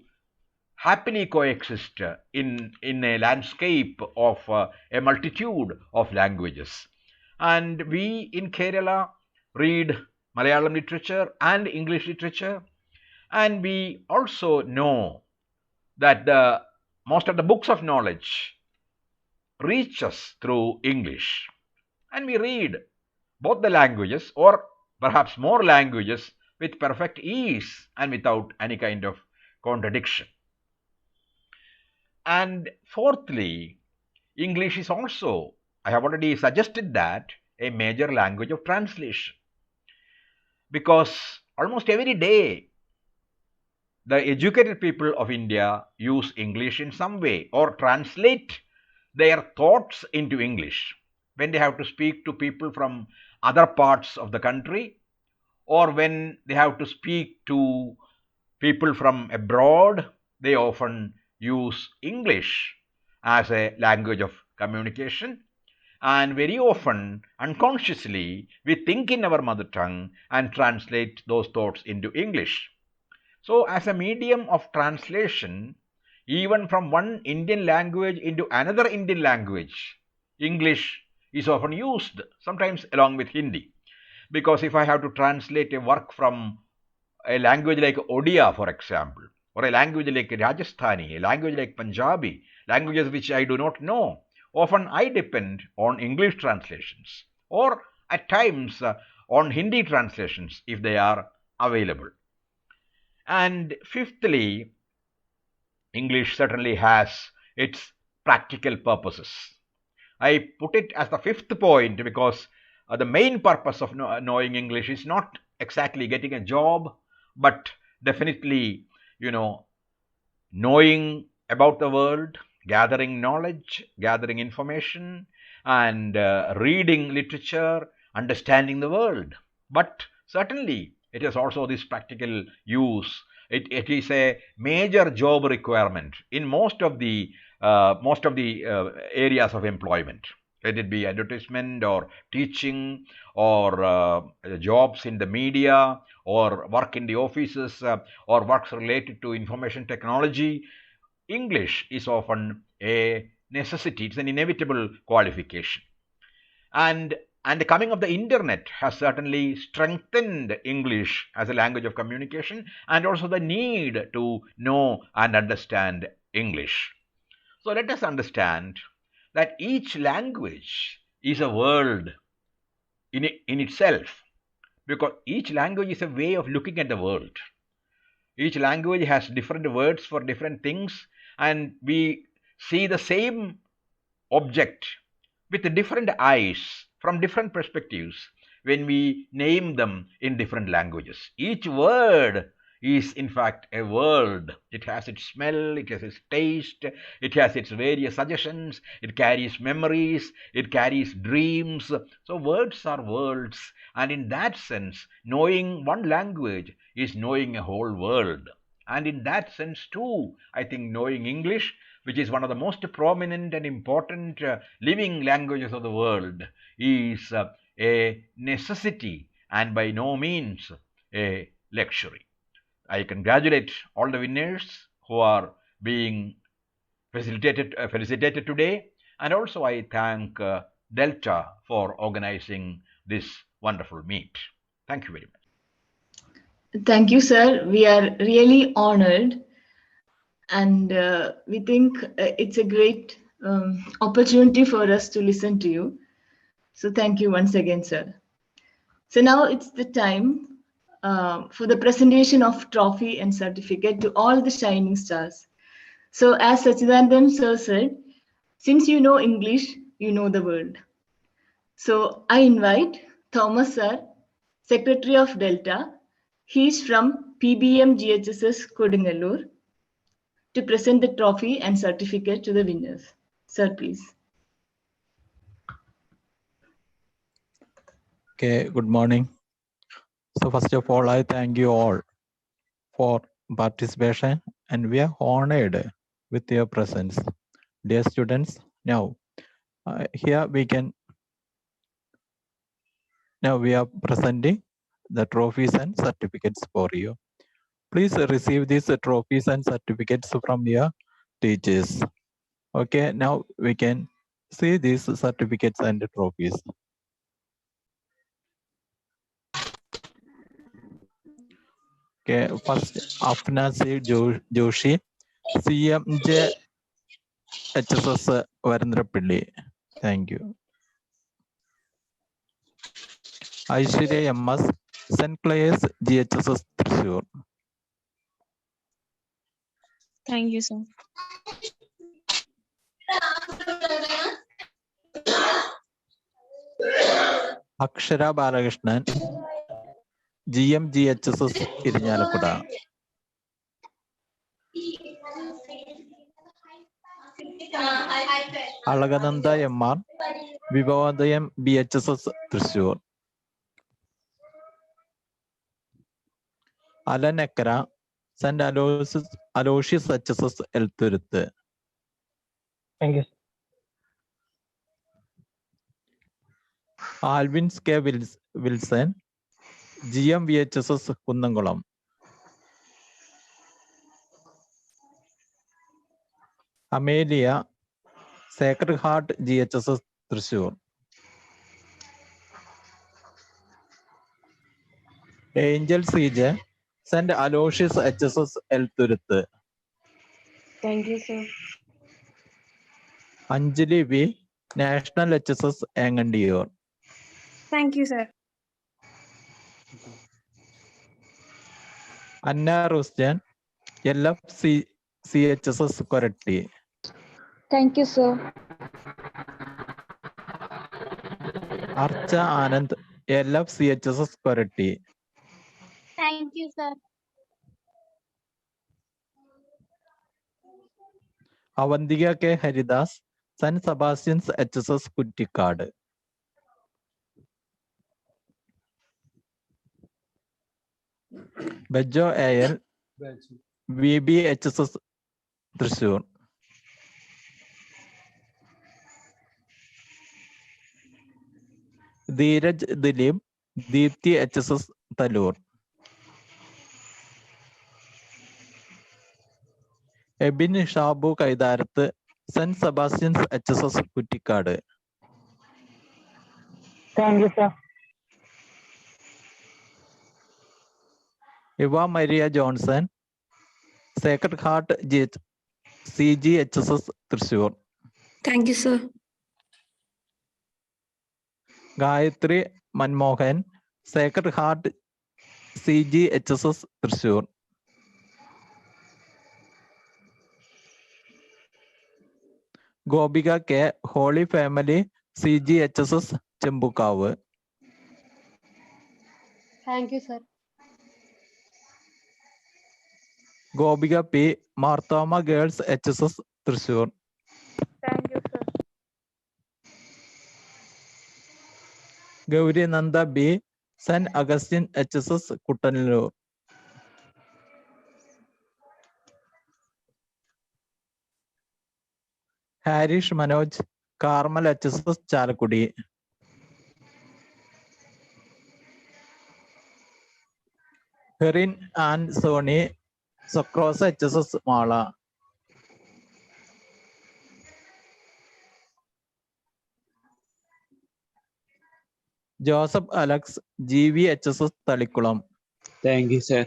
happily coexist in a landscape of a multitude of languages. And we in Kerala read Malayalam literature and English literature, and we also know that most of the books of knowledge reach us through English. And we read both the languages, or perhaps more languages, with perfect ease and without any kind of contradiction. And fourthly, English is also, I have already suggested that, a major language of translation. Because almost every day, the educated people of India use English in some way or translate their thoughts into English when they have to speak to people from other parts of the country, or when they have to speak to people from abroad. They often use English as a language of communication, and very often unconsciously we think in our mother tongue and translate those thoughts into English. So as a medium of translation, even from one Indian language into another Indian language, English is often used, sometimes along with Hindi. Because if I have to translate a work from a language like Odia, for example, or a language like Rajasthani, a language like Punjabi, languages which I do not know, often I depend on English translations, or at times on Hindi translations if they are available. And fifthly, English certainly has its practical purposes. I put it as the fifth point because the main purpose of knowing English is not exactly getting a job, but definitely, knowing about the world, gathering knowledge, gathering information, and reading literature, understanding the world. But certainly, it has also this practical use. It is a major job requirement in most of the areas of employment. Let it be advertisement or teaching or jobs in the media or work in the offices or works related to information technology. English is often a necessity. It's an inevitable qualification. And the coming of the internet has certainly strengthened English as a language of communication and also the need to know and understand English. So let us understand that each language is a world in itself, because each language is a way of looking at the world. Each language has different words for different things, and we see the same object with different eyes from different perspectives when we name them in different languages. Each word is in fact a world. It has its smell, it has its taste, it has its various suggestions, it carries memories, it carries dreams. So words are worlds, and in that sense, knowing one language is knowing a whole world. And in that sense too, I think knowing English, which is one of the most prominent and important living languages of the world, is a necessity and by no means a luxury. I congratulate all the winners who are being felicitated today, and also I thank Delta for organizing this wonderful meet. Thank you very much. Thank you, sir. We are really honored, and we think it's a great opportunity for us to listen to you. So thank you once again, sir. So now it's the time for the presentation of trophy and certificate to all the shining stars. So as Satchidanandan sir said, since you know English, you know the world. So I invite Thomas sir, Secretary of Delta. He is from PBM GHSS Kodingalur, to present the trophy and certificate to the winners. Sir, please. Okay, good morning. So first of all, I thank you all for participation, and we are honored with your presence. Dear students, now here we are presenting the trophies and certificates for you. Please receive these trophies and certificates from your teachers. Okay, now we can see these certificates and trophies. Okay, first Afnasi Joshi, CMJ HSS Varandrapilli. Thank you. Aishwarya MS, St. Clair's GHSS Thrissur. Thank you, sir. Akshara Balakrishnan, GMGHSS Irinjalakuda. Alagananda MR, Vivavadayam BHSS Thrissur. Alan Ekra, St. Aloysius HSS Elthuruthu. Thank you. Alvin K. Wilson, GMVHSS Kundangulam. Amelia, Sacred Heart GHSS Thrissur. Angel CJ, St. Aloysius HSS Elthuruthu. Thank you, sir. Anjali V, National HSS Angandiyor. Thank you, sir. Anna Rusjan, LFC CHSS Koratti. Thank you, sir. Archa Anand, LFCHSS Koratti. Thank you, sir. Avantika K Haridas, St. Sebastian's HSS Kuttikad. Bejo AL, VB HSS Thrissur. Dheeraj Dilip, Deepthi HSS Talur. Ebin Shabu Kaidarat, St. Sebastian's HSS Kuttikad. Thank you, sir. Eva Maria Johnson, Sacred Heart CGHSS Thrissur. Thank you, sir. Gayatri Manmohan, Sacred Heart CGHSS Thrissur. Gobika K, Holy Family CGHSS Chembukavu. Thank you, sir. Gobika P, Marthoma Girls HSS Thrissur. Thank you, sir. Gauri Nanda B, St. Augustine HSS Kuttanallur. Harish Manoj, Carmel HSS Chalakudi. Herin and Sony, Socrosa HSS Mala. Joseph Alex, GV HSS Talikulam. Thank you, sir.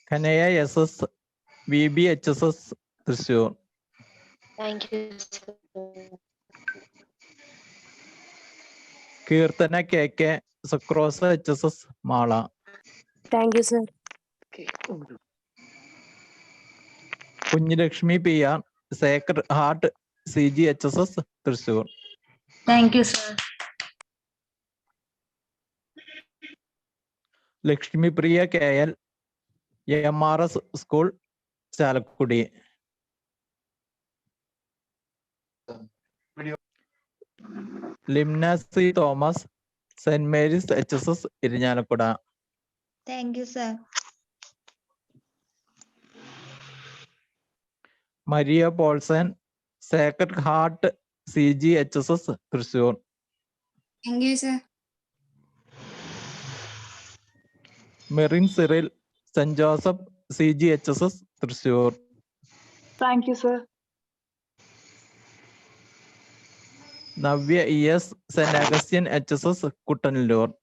Kanaya SS, VB HSS Thrissur. Thank you, sir. Kirtana KK, Socrosa HSS Mala. Thank you, sir. Kunyilakshmi PR, Sacred Heart CGHSS Thrissur. Thank you, sir. Lakshmi Priya KL, MRS School Chalakudi. Limna C. Thomas, St. Mary's HSS Irinjalakuda. Thank you, sir. Maria Paulsen, Sacred Heart CGHSS Thrissur. Thank you, sir. Merin Cyril, St. Joseph CGHSS Thrissur. Thank you, sir. Navya ES, St. Augustine HSS Kuttanallur.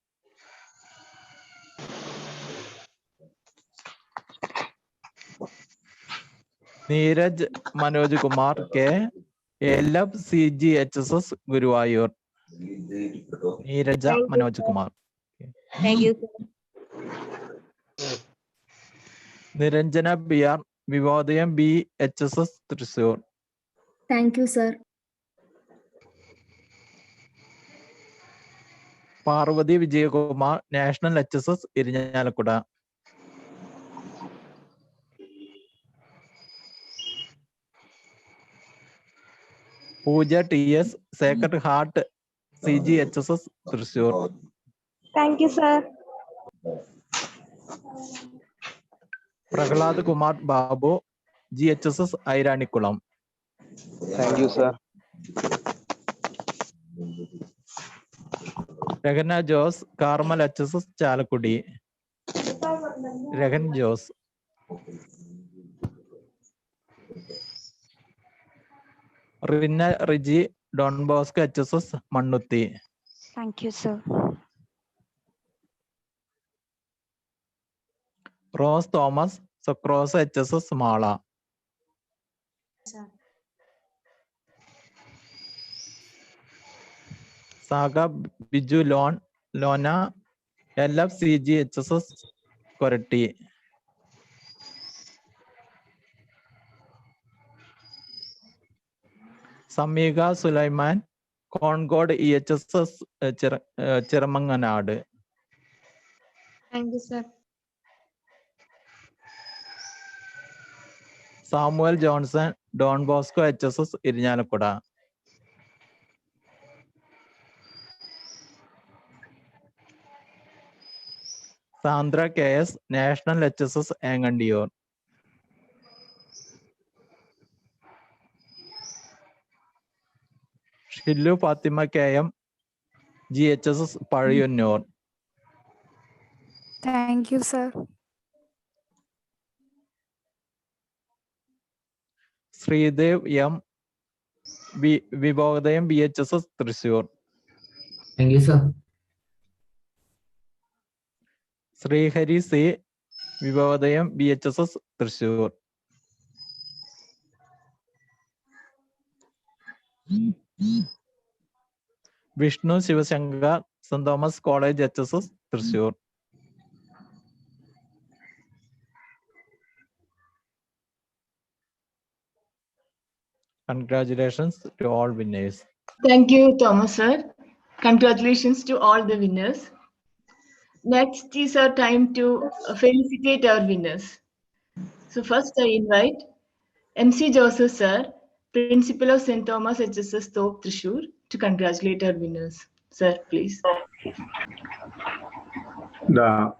Neeraj Manoj Kumar K, LF CGHSS Guruvayur. Neeraja Manoj Kumar. Thank you, sir. Niranjana PR, Vivodayam B HSS Thrissur. Thank you, sir. Parvati Vijayakumar, National HSS Irinjalakuda. Pooja TS, Sacred Heart CGHSS Thrissur. Thank you, sir. Prahlad Kumar Babu, GHSS Airanikulam. Thank you, sir. Ragana Jos, Carmel HSS Chalakudi. Ragan Jos. Rina Riji, Don Bosco HSS Mannuthi. Thank you, sir. Rose Thomas, Socrosa HSS Mala. Sir. Saga Biju Lona, LFCG HSS Korati. Samiga Sulaiman, Concord EHSS Chiramanganad. Thank you, sir. Samuel Johnson, Don Bosco HSS Irinjalakuda. Sandra KS, National HSS Angandiyor. Shillu Fatima KM, GHSS Pariyannur. Thank you, sir. Sridev M, Vibhodayam BHSS Thrissur. Thank you, sir. Srihari C, Vibhodayam BHSS Thrissur. Vishnu Shivashankar, St. Thomas College HSS Thrissur. Congratulations to all winners. Thank you, Thomas, sir. Congratulations to all the winners. Next is our time to felicitate our winners. So first I invite MC Joseph, sir, Principal of St. Thomas HSS Thorpe, Thrissur, to congratulate our winners. Sir, please. The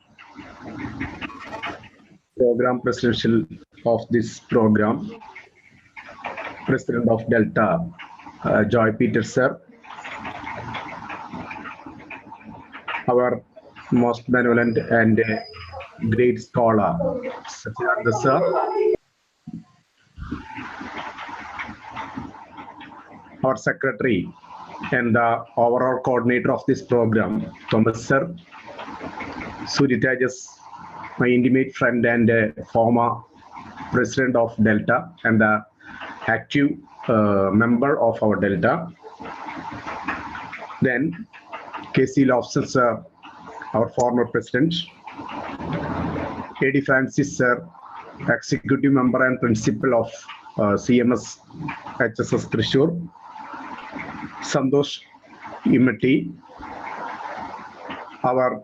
program presidential of this program, President of Delta, Joy Peter, sir, our most benevolent and great scholar, Satchidanandan, sir, our secretary and the overall coordinator of this program, Thomas, sir, Suritajas, my intimate friend and former president of Delta and the active member of our Delta. Then K.C. Lofson, sir, our former president. A.D. Francis, sir, executive member and principal of CMS HSS Thrissur. Santosh Imati, our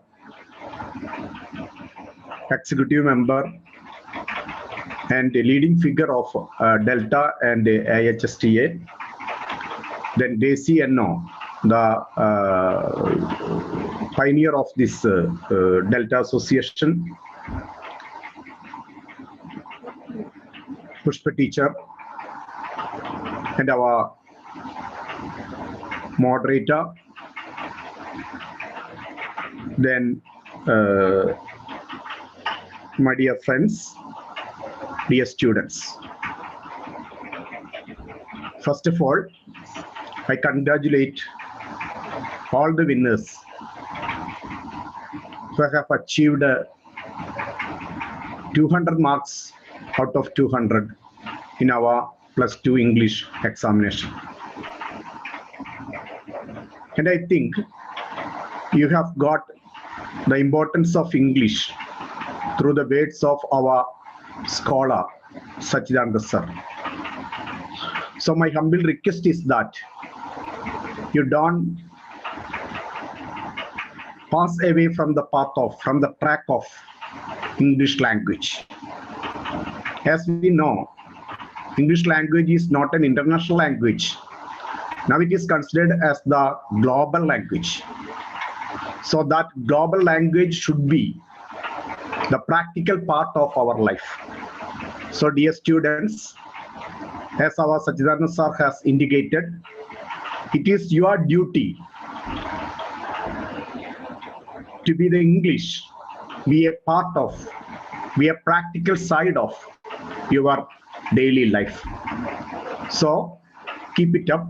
executive member and a leading figure of Delta and IHSTA. Then Daisy Enno, the pioneer of this Delta Association. Pushpa teacher and our moderator. Then my dear friends, dear students. First of all, I congratulate all the winners who have achieved 200 marks out of 200 in our +2 English examination. And I think you have got the importance of English through the words of our scholar, Satchidanandan, sir. So my humble request is that you don't pass away from the path of, from the track of English language. As we know, English language is not an international language. Now it is considered as the global language. So that global language should be the practical part of our life. So dear students, as our Satchidanandan sir has indicated, it is your duty to be the English, be a part of, be a practical side of your daily life. So keep it up.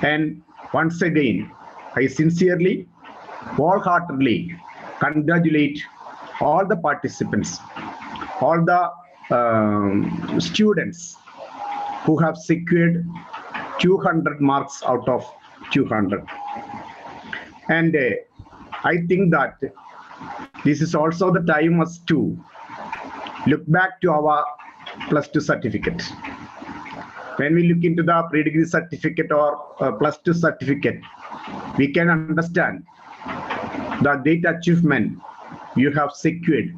And once again, I sincerely, wholeheartedly congratulate all the participants, all the students who have secured 200 marks out of 200. And I think that this is also the time us to look back to our +2 certificate. When we look into the pre-degree certificate or +2 certificate, we can understand the great achievement you have secured,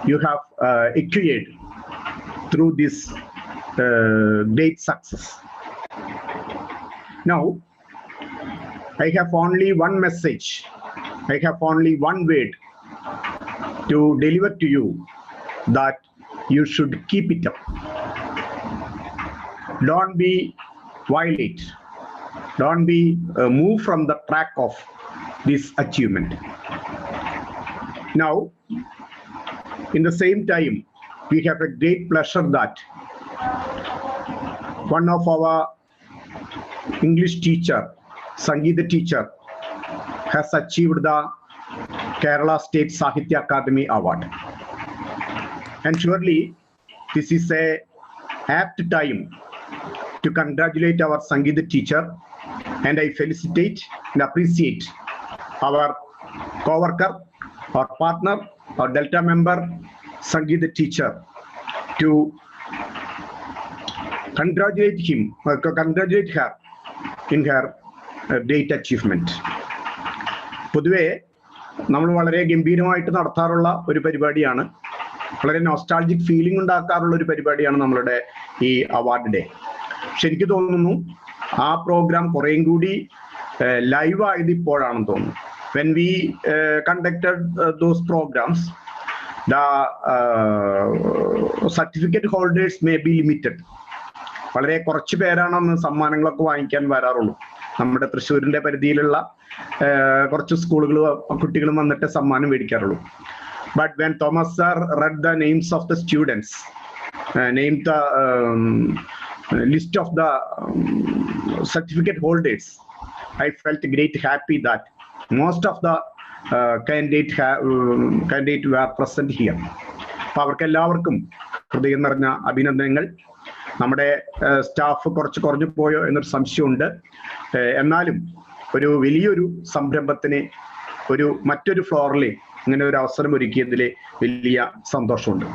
you have acquired through this great success. Now, I have only one message. I have only one word to deliver to you, that you should keep it up. Don't be violate. Don't be moved from the track of this achievement. Now, in the same time, we have a great pleasure that one of our English teacher, Sangeeta teacher, has achieved the Kerala State Sahitya Akademi Award. And surely this is a apt time to congratulate our Sangeeta teacher, and I felicitate and appreciate our co-worker, our partner, our Delta member, Sangeeta teacher, to congratulate her in her great achievement. പൊതുവെ നമ്മൾ വളരെ ഗംഭീരമായിട്ട് നടത്താറുള്ള ഒരു പരിപാടിയാണ്, വളരെ nostalgic feeling ഉണ്ടാക്കാറുള്ള ഒരു പരിപാടിയാണ് നമ്മളുടെ ഈ അവാർഡ് ഡേ. പക്ഷെ എനിക്ക് തോന്നുന്നു ആ പ്രോഗ്രാം കുറേയും കൂടി ലൈവ് ആയത് ഇപ്പോഴാണെന്ന് തോന്നുന്നു. When we conducted those programs, the certificate holders may be limited. വളരെ കുറച്ച് പേരാണ് അന്ന് സമ്മാനങ്ങളൊക്കെ വാങ്ങിക്കാൻ വരാറുള്ളൂ. നമ്മുടെ തൃശ്ശൂരിന്റെ പരിധിയിലുള്ള കുറച്ച് സ്കൂളുകളും കുട്ടികളും വന്നിട്ട് സമ്മാനം മേടിക്കാറുള്ളൂ. But when Thomas sir read the names of the students, named the list of the certificate holders, I felt great happy that most of the candidate were present here. അപ്പോൾ അവർക്ക് എല്ലാവർക്കും ഹൃദയം നിറഞ്ഞ അഭിനന്ദനങ്ങൾ. നമ്മുടെ സ്റ്റാഫ് കുറച്ച് കുറഞ്ഞു പോയോ എന്നൊരു സംശയമുണ്ട്. എന്നാലും ഒരു വലിയൊരു സംരംഭത്തിന് മറ്റൊരു ഫ്ലോറിൽ ഇങ്ങനെ ഒരു അവസരം ഒരുക്കിയതിൽ വലിയ സന്തോഷമുണ്ട്.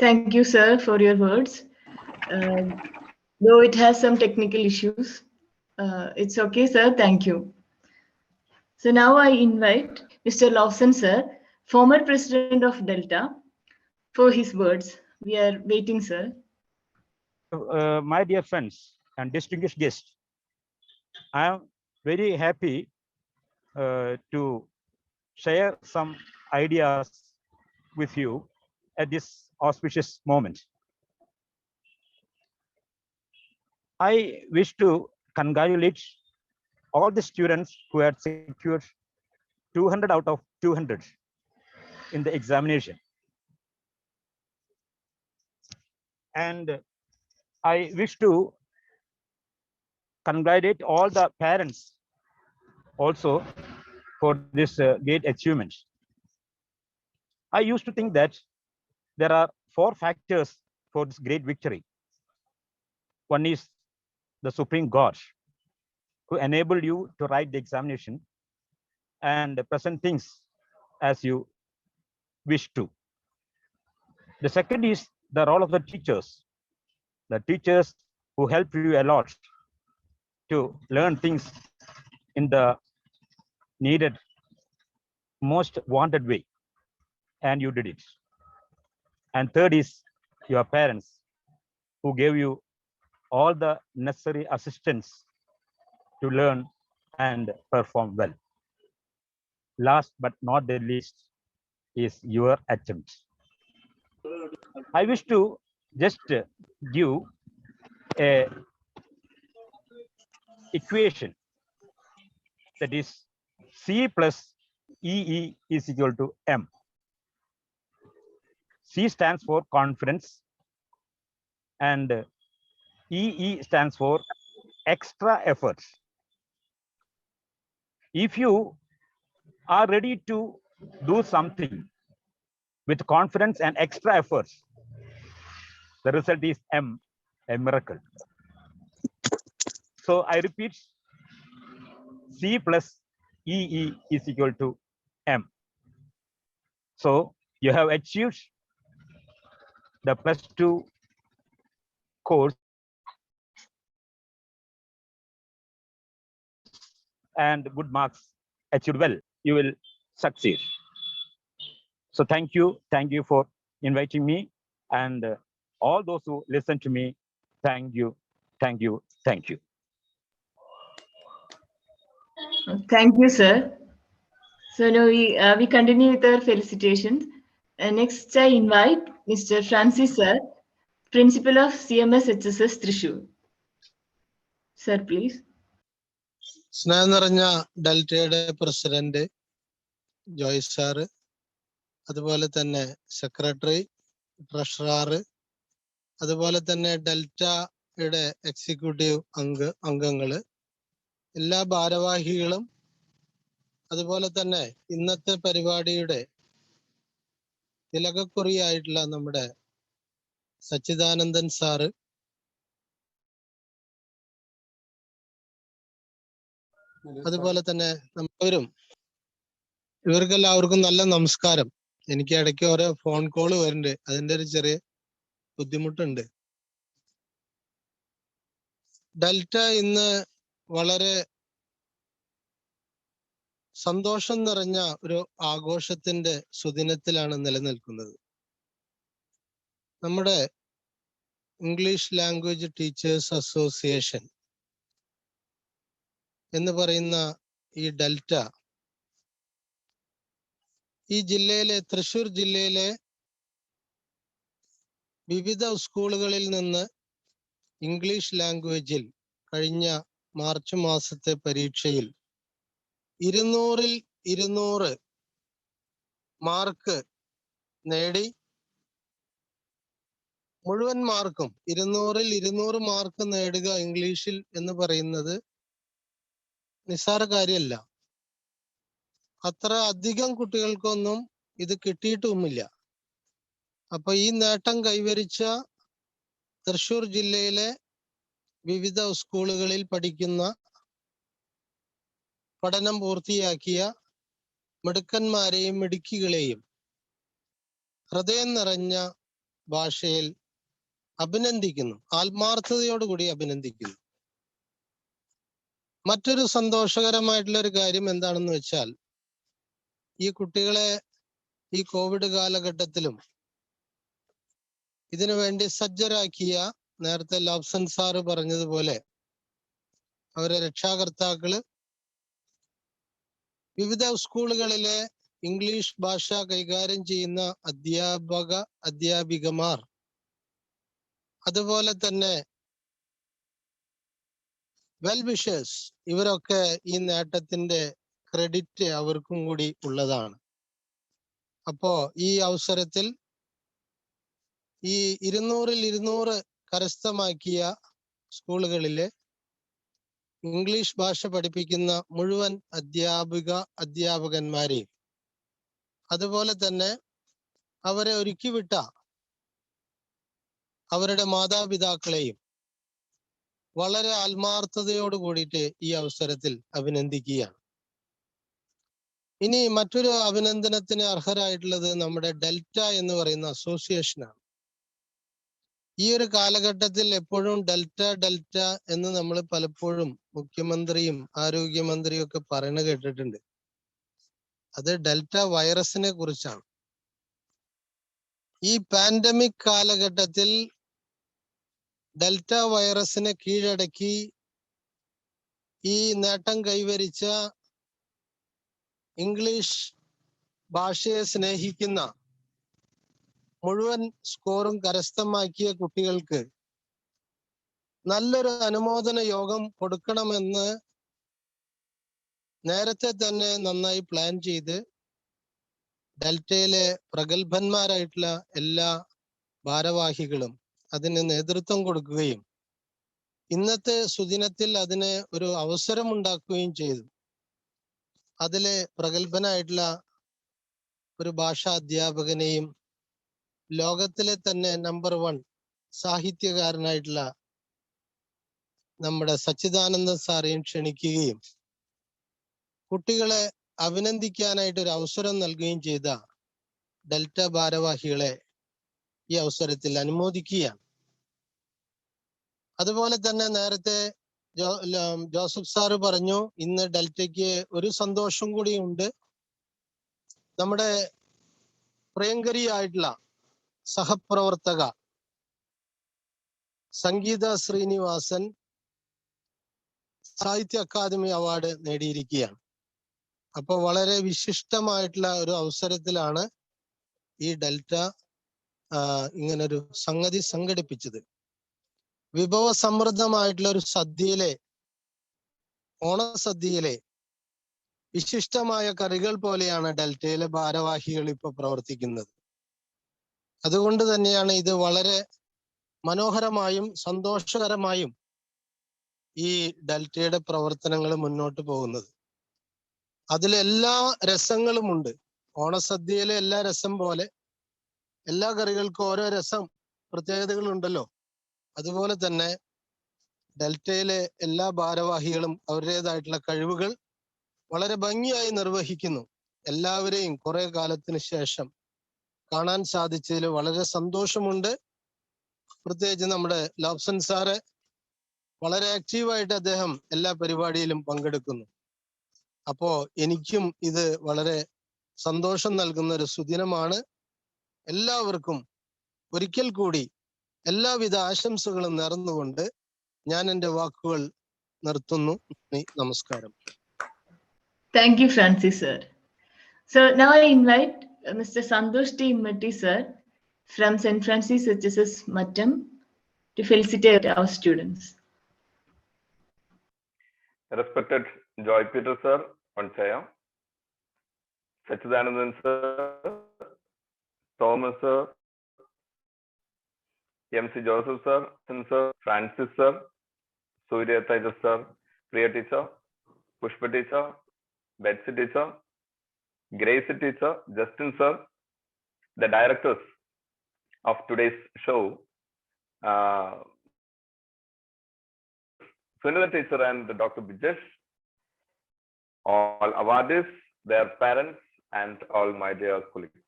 Thank you, sir, for your words. Though it has some technical issues, it's okay, sir. Thank you. So now I invite Mr. Lawson, sir, former president of Delta, for his words. We are waiting, sir. My dear friends and distinguished guests, I am very happy to share some ideas with you at this auspicious moment. I wish to congratulate all the students who had secured 200 out of 200 in the examination. And I wish to congratulate all the parents also for this great achievement. I used to think that there are 4 factors for this great victory. One is the Supreme God, who enabled you to write the examination and present things as you wish to. The second is the role of the teachers who helped you a lot to learn things in the needed, most wanted way, and you did it. And third is your parents, who gave you all the necessary assistance to learn and perform well. Last but not the least is your attempt. I wish to just give a equation, that is C plus EE is equal to M. C stands for confidence and EE stands for extra efforts. If you are ready to do something with confidence and extra efforts, the result is M, a miracle. So I repeat, C plus EE is equal to M. So you have achieved the +2 course and good marks achieved well, you will succeed. So thank you for inviting me, and all those who listen to me, thank you. Thank you, sir. So now we continue with our felicitations. Next, I invite Mr. Francis, sir, Principal of CMS HSS Thrissur. Sir, please. സ്നേഹം നിറഞ്ഞ ഡെൽറ്റയുടെ president Joy sir, അതുപോലെ തന്നെ secretary, treasurer, അതുപോലെ തന്നെ ഡെൽറ്റയുടെ executive അംഗങ്ങള്, എല്ലാ ഭാരവാഹികളും, അതുപോലെ തന്നെ ഇന്നത്തെ പരിപാടിയുടെ തിലകക്കുറിയായിട്ടുള്ള നമ്മുടെ സച്ചിദാനന്ദൻ സാറ്, അതുപോലെ തന്നെ ഇവർക്കെല്ലാവർക്കും നല്ല നമസ്കാരം. എനിക്ക് ഇടയ്ക്ക് ഓരോ ഫോൺ കോള് വരുന്നുണ്ട്, അതിന്റെ ഒരു ചെറിയ ബുദ്ധിമുട്ടുണ്ട്. ഡെൽറ്റ ഇന്ന് വളരെ സന്തോഷം നിറഞ്ഞ ഒരു ആഘോഷത്തിന്റെ സുദിനത്തിലാണ് നിലനിൽക്കുന്നത്. നമ്മുടെ ഇംഗ്ലീഷ് ലാംഗ്വേജ് ടീച്ചേഴ്സ് അസോസിയേഷൻ എന്ന് പറയുന്ന ഈ ഡെൽറ്റ ഈ ജില്ലയിലെ, തൃശ്ശൂർ ജില്ലയിലെ വിവിധ സ്കൂളുകളിൽ നിന്ന് ഇംഗ്ലീഷ് ലാംഗ്വേജിൽ കഴിഞ്ഞ മാർച്ച് മാസത്തെ പരീക്ഷയിൽ 200-ൽ 200 മാർക്ക് നേടി. മുഴുവൻ മാർക്കും 200-ൽ 200 മാർക്ക് നേടുക ഇംഗ്ലീഷിൽ എന്ന് പറയുന്നത് നിസ്സാര കാര്യമല്ല. അത്ര അധികം കുട്ടികൾക്കൊന്നും ഇത് കിട്ടിയിട്ടുമില്ല. അപ്പൊ ഈ നേട്ടം കൈവരിച്ച തൃശ്ശൂർ ജില്ലയിലെ വിവിധ സ്കൂളുകളിൽ പഠിക്കുന്ന, പഠനം പൂർത്തിയാക്കിയ മിടുക്കന്മാരെയും മിടുക്കികളെയും ഹൃദയം നിറഞ്ഞ ഭാഷയിൽ അഭിനന്ദിക്കുന്നു, ആത്മാർത്ഥതയോടുകൂടി അഭിനന്ദിക്കുന്നു. മറ്റൊരു സന്തോഷകരമായിട്ടുള്ള ഒരു കാര്യം എന്താണെന്ന് വെച്ചാൽ, ഈ കുട്ടികളെ ഈ കോവിഡ് കാലഘട്ടത്തിലും ഇതിനു വേണ്ടി സജ്ജരാക്കിയ, നേരത്തെ ലോബ്സൺ സാറ് പറഞ്ഞതുപോലെ അവരെ രക്ഷാകർത്താക്കള്, വിവിധ സ്കൂളുകളിലെ ഇംഗ്ലീഷ് ഭാഷ കൈകാര്യം ചെയ്യുന്ന അധ്യാപികമാർ, അതുപോലെ തന്നെ വെൽ വിഷേഴ്സ്, ഇവരൊക്കെ ഈ നേട്ടത്തിന്റെ ക്രെഡിറ്റ് അവർക്കും കൂടി ഉള്ളതാണ്. അപ്പോ ഈ അവസരത്തിൽ ഈ 200-ൽ 200 കരസ്ഥമാക്കിയ സ്കൂളുകളിലെ ഇംഗ്ലീഷ് ഭാഷ പഠിപ്പിക്കുന്ന മുഴുവൻ അധ്യാപകന്മാരെയും, അതുപോലെ തന്നെ അവരെ ഒരുക്കിവിട്ട അവരുടെ മാതാപിതാക്കളെയും വളരെ ആത്മാർത്ഥതയോട് കൂടിയിട്ട് ഈ അവസരത്തിൽ അഭിനന്ദിക്കുകയാണ്. ഇനി മറ്റൊരു അഭിനന്ദനത്തിന് അർഹരായിട്ടുള്ളത് നമ്മുടെ ഡെൽറ്റ എന്ന് പറയുന്ന അസോസിയേഷനാണ്. ഈ ഒരു കാലഘട്ടത്തിൽ എപ്പോഴും ഡെൽറ്റ എന്ന് നമ്മൾ പലപ്പോഴും മുഖ്യമന്ത്രിയും ആരോഗ്യമന്ത്രിയും ഒക്കെ പറയുന്നത് കേട്ടിട്ടുണ്ട്. അത് ഡെൽറ്റ വൈറസിനെ കുറിച്ചാണ്. ഈ പാൻഡമിക് കാലഘട്ടത്തിൽ ഡെൽറ്റ വൈറസിനെ കീഴടക്കി ഈ നേട്ടം കൈവരിച്ച, ഇംഗ്ലീഷ് ഭാഷയെ സ്നേഹിക്കുന്ന, മുഴുവൻ സ്കോറും കരസ്ഥമാക്കിയ കുട്ടികൾക്ക് നല്ലൊരു അനുമോദന യോഗം കൊടുക്കണമെന്ന് നേരത്തെ തന്നെ നന്നായി പ്ലാൻ ചെയ്ത് ഡെൽറ്റയിലെ പ്രഗത്ഭന്മാരായിട്ടുള്ള എല്ലാ ഭാരവാഹികളും അതിന് നേതൃത്വം കൊടുക്കുകയും ഇന്നത്തെ സുദിനത്തിൽ അതിന് ഒരു അവസരം ഉണ്ടാക്കുകയും ചെയ്തു. അതിലെ പ്രഗത്ഭനായിട്ടുള്ള ഒരു ഭാഷാ അധ്യാപകനെയും ലോകത്തിലെ തന്നെ നമ്പർ 1 സാഹിത്യകാരനായിട്ടുള്ള നമ്മുടെ സച്ചിദാനന്ദൻ സാറേയും ക്ഷണിക്കുകയും കുട്ടികളെ അഭിനന്ദിക്കാനായിട്ട് ഒരു അവസരം നൽകുകയും ചെയ്ത ഡെൽറ്റ ഭാരവാഹികളെ ഈ അവസരത്തിൽ അനുമോദിക്കുകയാണ്. അതുപോലെ തന്നെ നേരത്തെ ജോസഫ് സാറ് പറഞ്ഞു ഇന്ന് ഡെൽറ്റയ്ക്ക് ഒരു സന്തോഷം കൂടിയുണ്ട്. നമ്മുടെ പ്രിയങ്കരിയായിട്ടുള്ള സഹപ്രവർത്തക സംഗീത ശ്രീനിവാസൻ സാഹിത്യ അക്കാദമി അവാർഡ് നേടിയിരിക്കുകയാണ്. അപ്പോൾ വളരെ വിശിഷ്ടമായിട്ടുള്ള ഒരു അവസരത്തിലാണ് ഈ ഡെൽറ്റ ഇങ്ങനൊരു സംഗതി സംഘടിപ്പിച്ചത്. വിഭവ സമൃദ്ധമായിട്ടുള്ള ഒരു സദ്യയിലെ, ഓണസദ്യയിലെ വിശിഷ്ടമായ കറികൾ പോലെയാണ് ഡെൽറ്റയിലെ ഭാരവാഹികൾ ഇപ്പൊ പ്രവർത്തിക്കുന്നത്. അതുകൊണ്ട് തന്നെയാണ് ഇത് വളരെ മനോഹരമായും സന്തോഷകരമായും ഈ ഡെൽറ്റയുടെ പ്രവർത്തനങ്ങൾ മുന്നോട്ട് പോകുന്നത്. അതിലെല്ലാ രസങ്ങളുമുണ്ട്. ഓണസദ്യയിലെ എല്ലാ രസം പോലെ എല്ലാ കറികൾക്കും ഓരോ രസം പ്രത്യേകതകളുണ്ടല്ലോ. അതുപോലെ തന്നെ ഡെൽറ്റയിലെ എല്ലാ ഭാരവാഹികളും അവരുടേതായിട്ടുള്ള കഴിവുകൾ വളരെ ഭംഗിയായി നിർവഹിക്കുന്നു. എല്ലാവരെയും കുറെ കാലത്തിന് ശേഷം കാണാൻ സാധിച്ചതിൽ വളരെ സന്തോഷമുണ്ട്. പ്രത്യേകിച്ച് നമ്മുടെ ലോബ്സൺ സാറ് വളരെ ആക്റ്റീവായിട്ട് അദ്ദേഹം എല്ലാ പരിപാടിയിലും പങ്കെടുക്കുന്നു. അപ്പോ എനിക്കും ഇത് വളരെ സന്തോഷം നൽകുന്ന ഒരു സുദിനമാണ്. എല്ലാവർക്കും ഒരിക്കൽ കൂടി എല്ലാവിധ ആശംസകളും നേർന്നുകൊണ്ട് ഞാൻ എൻ്റെ വാക്കുകൾ നിർത്തുന്നു. നമസ്കാരം. Thank you, Francis sir. So now I invite Mr. Santosh T. Immati sir from St. Francis HSS Mattam to felicitate our students. Respected Joy Peter sir on chair, Satchidanandan sir, Thomas sir, MC Joseph sir, Francis sir, Surya Tejas sir, Priya teacher, Pushpa teacher, Betsy teacher, Grace teacher, Justin sir, the directors of today's show, Sunila teacher and Dr. Bijesh, all awardees, their parents, and all my dear colleagues.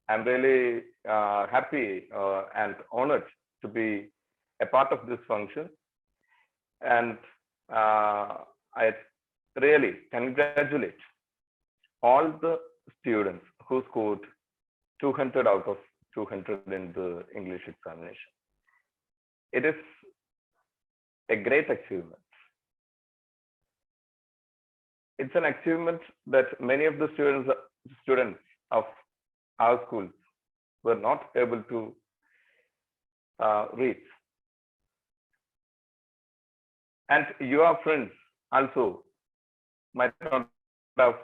I'm really happy and honored to be a part of this function. And I really congratulate all the students who scored 200 out of 200 in the English examination. It is a great achievement. It's an achievement that many of the students of our schools were not able to reach. And your friends also might not have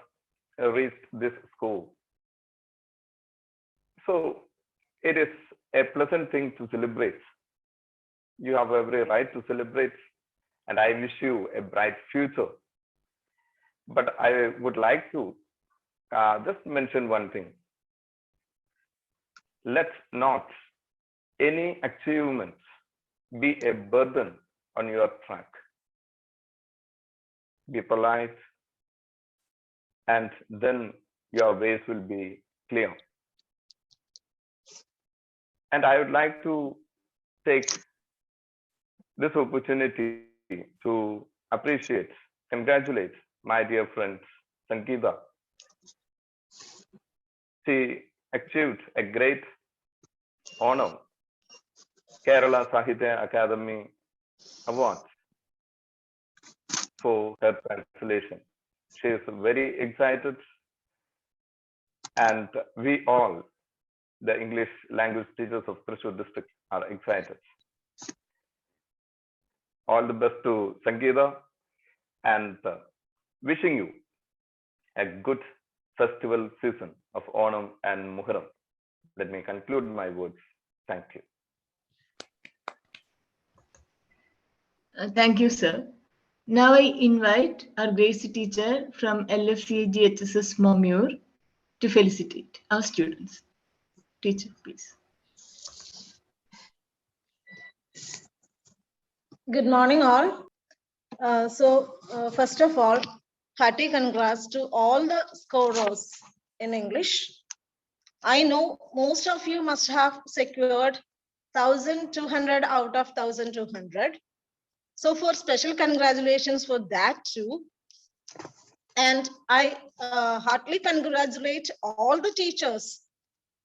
reached this score. So it is a pleasant thing to celebrate. You have every right to celebrate, and I wish you a bright future. But I would like to just mention one thing. Let not any achievement be a burden on your track. Be polite, and then your ways will be clear. And I would like to take this opportunity to appreciate, congratulate my dear friend Sangeeta. She achieved a great honor, Kerala Sahitya Academy Award for her translation. She is very excited, and we all, the English language teachers of Thrissur district, are excited. All the best to Sangeeta, and wishing you a good festival season of Onam and Muharram. Let me conclude my words. Thank you. Thank you, sir. Now I invite our Gracie teacher from LFCG HSS Momure to felicitate our students. Teacher, please. Good morning, all. First of all, hearty congrats to all the scorers in English. I know most of you must have secured 1,200 out of 1,200. So for special congratulations for that too. And I heartily congratulate all the teachers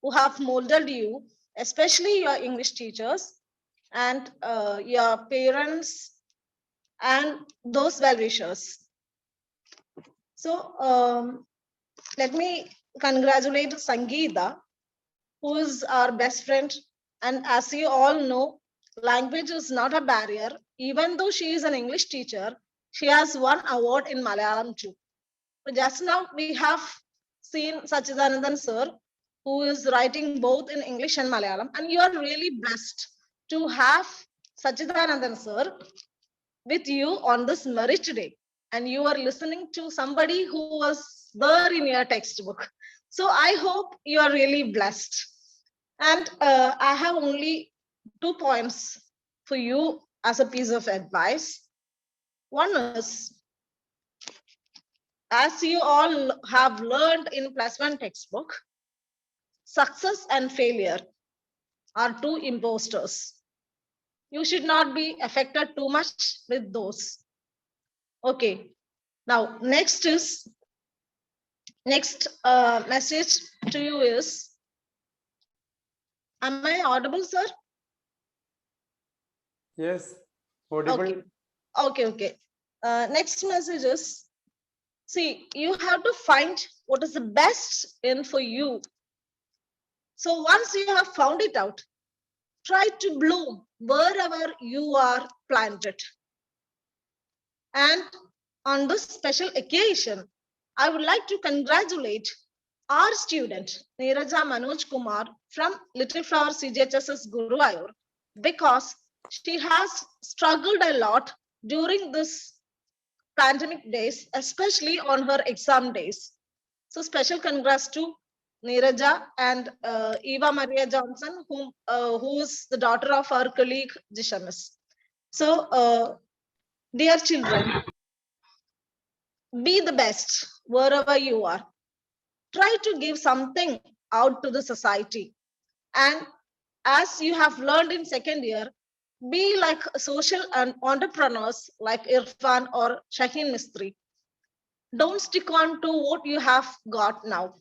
who have molded you, especially your English teachers and your parents and those well-wishers. So let me congratulate Sangeeta, who is our best friend. And as you all know, language is not a barrier. Even though she is an English teacher, she has won award in Malayalam too. So just now we have seen Satchidanandan sir, who is writing both in English and Malayalam. And you are really blessed to have Satchidanandan sir with you on this merit day. And you are listening to somebody who was there in your textbook. So I hope you are really blessed. And I have only 2 points for you as a piece of advice. One is, as you all have learned in +1 textbook, success and failure are two imposters. You should not be affected too much with those. Okay. Now, next message to you is, am I audible, sir? Yes, audible. Okay. Next message is, see, you have to find what is the best in for you. So once you have found it out, try to bloom wherever you are planted. And on this special occasion, I would like to congratulate our student, Neeraja Manoj Kumar from Little Flower CGHSS Guruvayur, because she has struggled a lot during this pandemic days, especially on her exam days. So special congrats to Neeraja and Eva Maria Johnson, who is the daughter of our colleague Jishamis. So, dear children, be the best wherever you are. Try to give something out to the society. And as you have learned in second year, be like social and entrepreneurs like Irfan or Shaheen Mistry. Don't stick on to what you have got now.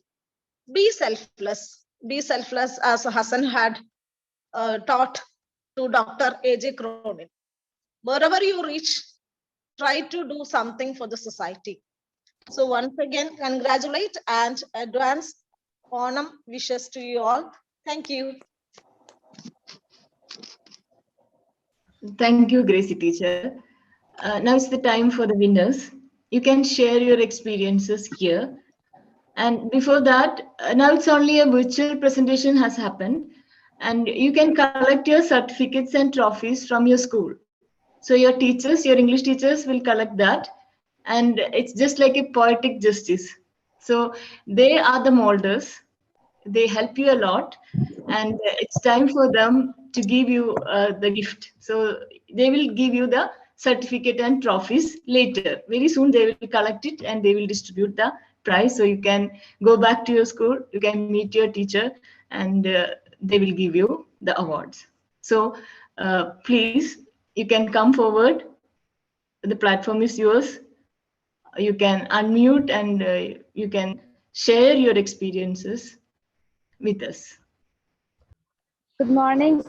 Be selfless. Be selfless as Hassan had taught to Dr. A.J. Cronin. Wherever you reach, try to do something for the society. So once again, congratulate and advance Onam wishes to you all. Thank you. Thank you, Gracie teacher. Now it's the time for the winners. You can share your experiences here. And before that, now it's only a virtual presentation has happened. And you can collect your certificates and trophies from your school. So your teachers, your English teachers will collect that. And it's just like a poetic justice. So they are the molders. They help you a lot. And it's time for them to give you the gift. So they will give you the certificate and trophies later. Very soon they will collect it and they will distribute the prize. So you can go back to your school, you can meet your teacher, and they will give you the awards. So please, you can come forward. The platform is yours. You can unmute and you can share your experiences with us. Good morning.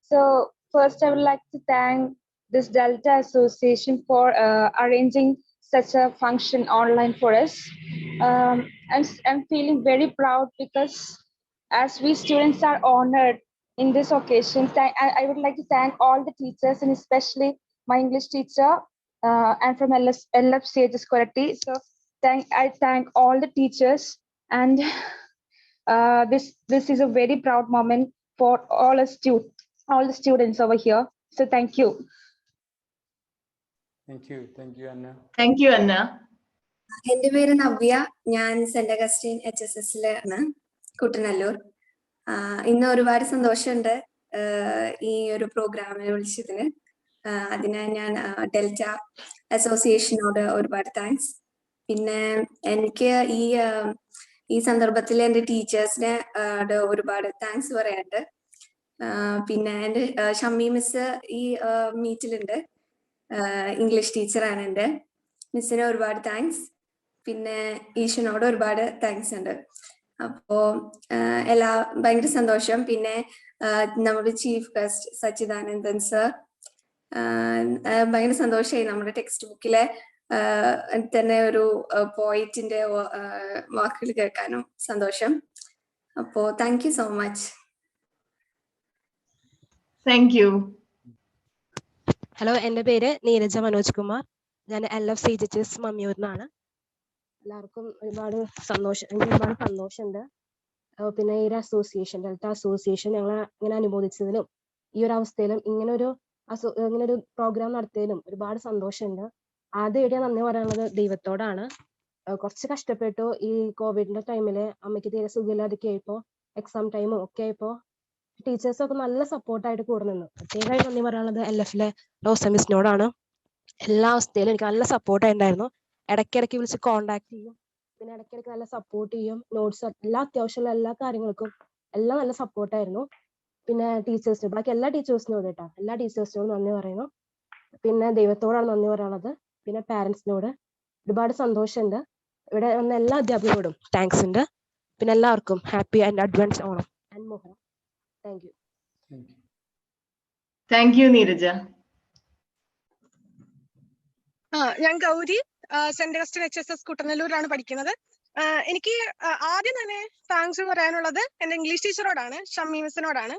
So first I would like to thank this Delta Association for arranging such a function online for us. I'm feeling very proud because as we students are honored in this occasion, I would like to thank all the teachers and especially my English teacher and from LF Sages Quality. So I thank all the teachers, and this is a very proud moment for all the students over here. So thank you. Thank you, Anna. Thank you, Anna. എൻ്റെ പേര് നവ്യ. ഞാൻ saint Augustine HSS-ലാണ്, Kuttanellur. ഇന്ന് ഒരുപാട് സന്തോഷമുണ്ട് ഈ ഒരു പ്രോഗ്രാമിൽ വിളിച്ചതിന്. അതിന് ഞാൻ ഡെൽറ്റ അസോസിയേഷനോട് ഒരുപാട് താങ്ക്സ്. പിന്നെ എനിക്ക് ഈ സന്ദർഭത്തിൽ എൻ്റെ ടീച്ചേഴ്സിനെ ഒരുപാട് താങ്ക്സ് പറയാനുണ്ട്. പിന്നെ എൻ്റെ ഷമ്മി മിസ് ഈ മീറ്റിലുണ്ട്. ഇംഗ്ലീഷ് ടീച്ചറാണ് എൻ്റെ. മിസ്സിന് ഒരുപാട് താങ്ക്സ്. പിന്നെ ഈശ്വനോട് ഒരുപാട് താങ്ക്സ് ഉണ്ട്. അപ്പോ ഭയങ്കര സന്തോഷം. പിന്നെ നമ്മുടെ ചീഫ് ഗസ്റ്റ് സച്ചിദാനന്ദൻ സർ, ഭയങ്കര സന്തോഷമായി നമ്മുടെ ടെക്സ്റ്റ് ബുക്കിലെ തന്നെ ഒരു പോയിറ്റിന്റെ വാക്കുകൾ കേൾക്കാനും സന്തോഷം. അപ്പോ thank you so much. Thank you. Hello, എൻ്റെ പേര് നീരജ മനോജ് കുമാർ. ഞാൻ LF CGHS മമ്മിയൂരിനാണ്. എല്ലാവർക്കും ഒരുപാട് സന്തോഷമുണ്ട്. പിന്നെ ഈ ഒരു അസോസിയേഷൻ, ഡെൽറ്റ അസോസിയേഷൻ ഞങ്ങളെ ഇങ്ങനെ അനുമോദിച്ചതിലും ഈ ഒരു അവസ്ഥയിലും ഇങ്ങനെ ഒരു പ്രോഗ്രാം നടത്തിയതിലും ഒരുപാട് സന്തോഷമുണ്ട്. ആദ്യമായിട്ട് നന്ദി പറയാനുള്ളത് ദൈവത്തോടാണ്. കുറച്ച് കഷ്ടപ്പെട്ടു. ഈ കോവിഡിന്റെ ടൈമില് അമ്മയ്ക്ക് തീരെ സുഖമില്ലാതൊക്കെ ആയപ്പോൾ, എക്സാം ടൈമും ഒക്കെ ആയപ്പോൾ ടീച്ചേഴ്സൊക്കെ നല്ല സപ്പോർട്ടായിട്ട് കൂടെ നിന്നു. പ്രത്യേകമായിട്ട് നന്ദി പറയാനുള്ളത് LFലെ റോസ മിസ്സിനോടാണ്. എല്ലാ അവസ്ഥയിലും എനിക്ക് നല്ല സപ്പോർട്ടായിട്ടുണ്ടായിരുന്നു. ഇടയ്ക്കിടയ്ക്ക് വിളിച്ച് കോണ്ടാക്ട് ചെയ്യും. പിന്നെ ഇടയ്ക്കിടയ്ക്ക് നല്ല സപ്പോർട്ട് ചെയ്യും. നോട്ട്സ് അത്യാവശ്യമുള്ള എല്ലാ കാര്യങ്ങൾക്കും എല്ലാം നല്ല സപ്പോർട്ടായിരുന്നു. പിന്നെ ടീച്ചേഴ്സിന്, ബാക്കി എല്ലാ ടീച്ചേഴ്സിനോട് കേട്ടോ, എല്ലാ ടീച്ചേഴ്സിനോടും നന്ദി പറയുന്നു. പിന്നെ ദൈവത്തോടാണ് നന്ദി പറയാനുള്ളത്. പിന്നെ പാരൻസിനോട് ഒരുപാട് സന്തോഷമുണ്ട്. ഇവിടെ വന്ന എല്ലാ അധ്യാപകരോടും താങ്ക്സ് ഉണ്ട്. പിന്നെ എല്ലാവർക്കും happy and advance Onam and മോഹനം. Thank you. Thank you Neeraja. ഞാൻ ഗൗരി, സെന്റ് അഗസ്റ്റിൻ HSS കുട്ടനല്ലൂരാണ് പഠിക്കുന്നത്. എനിക്ക് ആദ്യം തന്നെ താങ്ക്സ് പറയാനുള്ളത് എൻ്റെ ഇംഗ്ലീഷ് ടീച്ചറോടാണ്, ഷമ്മി മിസ്സിനോടാണ്.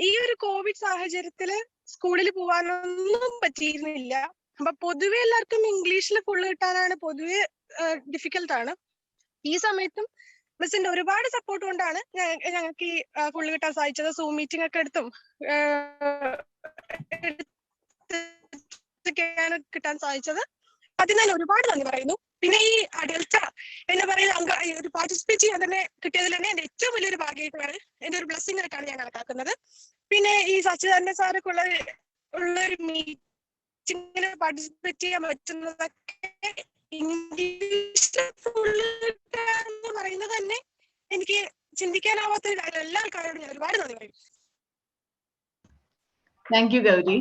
ഈ ഒരു കോവിഡ് സാഹചര്യത്തില് സ്കൂളിൽ പോകാനൊന്നും പറ്റിയിരുന്നില്ല. അപ്പൊ പൊതുവെ എല്ലാവർക്കും ഇംഗ്ലീഷിൽ ഫുള്ള് കിട്ടാനാണ് പൊതുവെ ഡിഫിക്കൽട്ടാണ്. ഈ സമയത്തും മിസ്സിന്റെ ഒരുപാട് സപ്പോർട്ട് കൊണ്ടാണ് ഞങ്ങൾക്ക് ഈ ഫുള്ള് കിട്ടാൻ സാധിച്ചത്. സൂം മീറ്റിംഗ് ഒക്കെ എടുത്തും കിട്ടാൻ സാധിച്ചത്. അതിന് ഞാൻ ഒരുപാട് നന്ദി പറയുന്നു. പിന്നെ ഈ ഡെൽറ്റ എന്ന് പറയുന്ന ഒരു പാർട്ടിസിപ്പേറ്റ് ചെയ്യാൻ തന്നെ കിട്ടിയതിൽ തന്നെ എൻ്റെ ഏറ്റവും വലിയൊരു ഭാഗ്യമായിട്ടാണ്, എൻ്റെ ഒരു ബ്ലെസ്സിംഗ് ആയിട്ടാണ് ഞാൻ കണക്കാക്കുന്നത്. പിന്നെ ഈ സച്ചിദാനന്ദൻ സാറൊക്കെ ഉള്ളൊരു മീറ്റിംഗിൽ പാർട്ടിസിപ്പേറ്റ് ചെയ്യാൻ പറ്റുന്നതൊക്കെ ഇംഗ്ലീഷ് എന്ന് പറയുന്നത് തന്നെ എനിക്ക് ചിന്തിക്കാനാവാത്ത ഒരു കാര്യം. എല്ലാ ആൾക്കാരോടും ഞാൻ ഒരുപാട് നന്ദി പറയും. Thank you Gauri.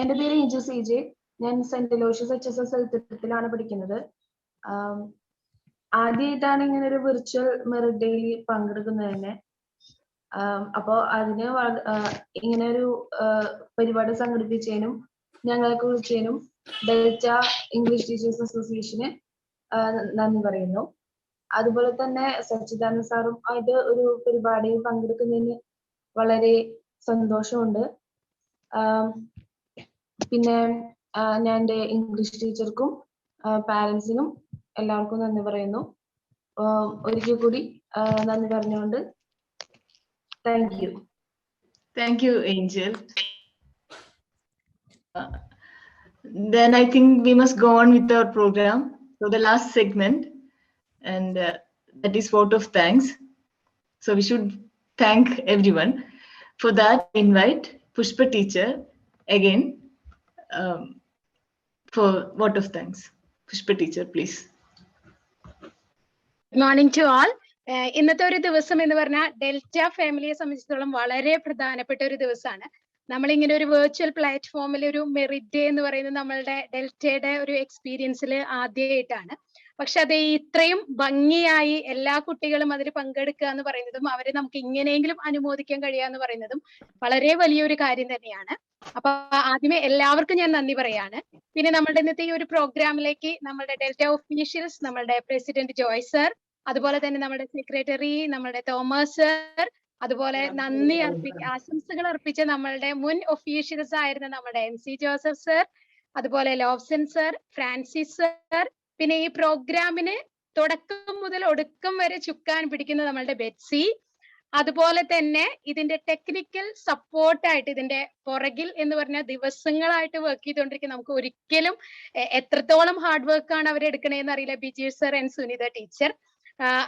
എൻ്റെ പേര് ഇജു CJ. ഞാൻ സെന്റ് അലോഷ്യസ് HSS എഴുത്തിലാണ് പഠിക്കുന്നത്. ആദ്യമായിട്ടാണ് ഇങ്ങനെ ഒരു വിർച്വൽ മെറിറ്റ് ഡേയിൽ പങ്കെടുക്കുന്നത് തന്നെ. അപ്പോൾ അതിന് ഇങ്ങനെ ഒരു പരിപാടി സംഘടിപ്പിച്ചതിനും ഞങ്ങൾക്ക് വിളിച്ചതിനും ഡെൽറ്റ ഇംഗ്ലീഷ് ടീച്ചേഴ്സ് അസോസിയേഷന് നന്ദി പറയുന്നു. അതുപോലെ തന്നെ സച്ചിദാനന്ദ സാറും ആയിട്ട് ഒരു പരിപാടിയിൽ പങ്കെടുക്കുന്നതിന് വളരെ സന്തോഷമുണ്ട്. പിന്നെ ഞാൻ എൻ്റെ ഇംഗ്ലീഷ് ടീച്ചർക്കും പാരൻസിനും എല്ലാവർക്കും നന്ദി പറയുന്നു. ഒരിക്കൽ കൂടി നന്ദി പറഞ്ഞുകൊണ്ട് thank you. Thank you, Angel. Then I think we must go on with our program. So the last segment, and that is vote of thanks. So we should thank everyone. For that, invite Pushpa teacher again for vote of thanks. Pushpa teacher, please. Good morning to all. ഇന്നത്തെ ഒരു ദിവസം എന്ന് പറഞ്ഞാൽ delta ഫാമിലിയെ സംബന്ധിച്ചിടത്തോളം വളരെ പ്രധാനപ്പെട്ട ഒരു ദിവസമാണ്. നമ്മളിങ്ങനെ ഒരു വെർച്വൽ പ്ലാറ്റ്ഫോമിൽ ഒരു മെറിറ്റ് ഡേ എന്ന് പറയുന്നത് നമ്മളുടെ ഡെൽറ്റയുടെ ഒരു എക്സ്പീരിയൻസിൽ ആദ്യമായിട്ടാണ്. പക്ഷെ അത് ഇത്രയും ഭംഗിയായി എല്ലാ കുട്ടികളും അതിൽ പങ്കെടുക്കുക എന്ന് പറയുന്നതും അവരെ നമുക്ക് ഇങ്ങനെയെങ്കിലും അനുമോദിക്കാൻ കഴിയുക എന്ന് പറയുന്നതും വളരെ വലിയൊരു കാര്യം തന്നെയാണ്. അപ്പൊ ആദ്യമേ എല്ലാവർക്കും ഞാൻ നന്ദി പറയാണ്. പിന്നെ നമ്മളുടെ ഇന്നത്തെ ഈ ഒരു പ്രോഗ്രാമിലേക്ക് നമ്മളുടെ ഡെൽറ്റ ഒഫീഷ്യൽസ്, നമ്മളുടെ പ്രസിഡന്റ് ജോയ് സർ, അതുപോലെ തന്നെ നമ്മുടെ സെക്രട്ടറി നമ്മുടെ തോമസ് സർ, അതുപോലെ ആശംസകൾ അർപ്പിച്ച നമ്മളുടെ മുൻ ഒഫീഷ്യൽസ് ആയിരുന്ന നമ്മുടെ MC ജോസഫ് സർ, അതുപോലെ ലോബ്സൺ സർ, ഫ്രാൻസിസ് സർ, പിന്നെ ഈ പ്രോഗ്രാമിന് തുടക്കം മുതൽ ഒടുക്കം വരെ ചുക്കാൻ പിടിക്കുന്ന നമ്മളുടെ ബെറ്റ്സി, അതുപോലെ തന്നെ ഇതിന്റെ ടെക്നിക്കൽ സപ്പോർട്ടായിട്ട് ഇതിന്റെ പുറകിൽ എന്ന് പറഞ്ഞാൽ ദിവസങ്ങളായിട്ട് വർക്ക് ചെയ്തുകൊണ്ടിരിക്കുന്ന, നമുക്ക് ഒരിക്കലും എത്രത്തോളം ഹാർഡ് വർക്കാണ് അവരെടുക്കണേന്ന് അറിയില്ല, BG sir and Sunitha teacher.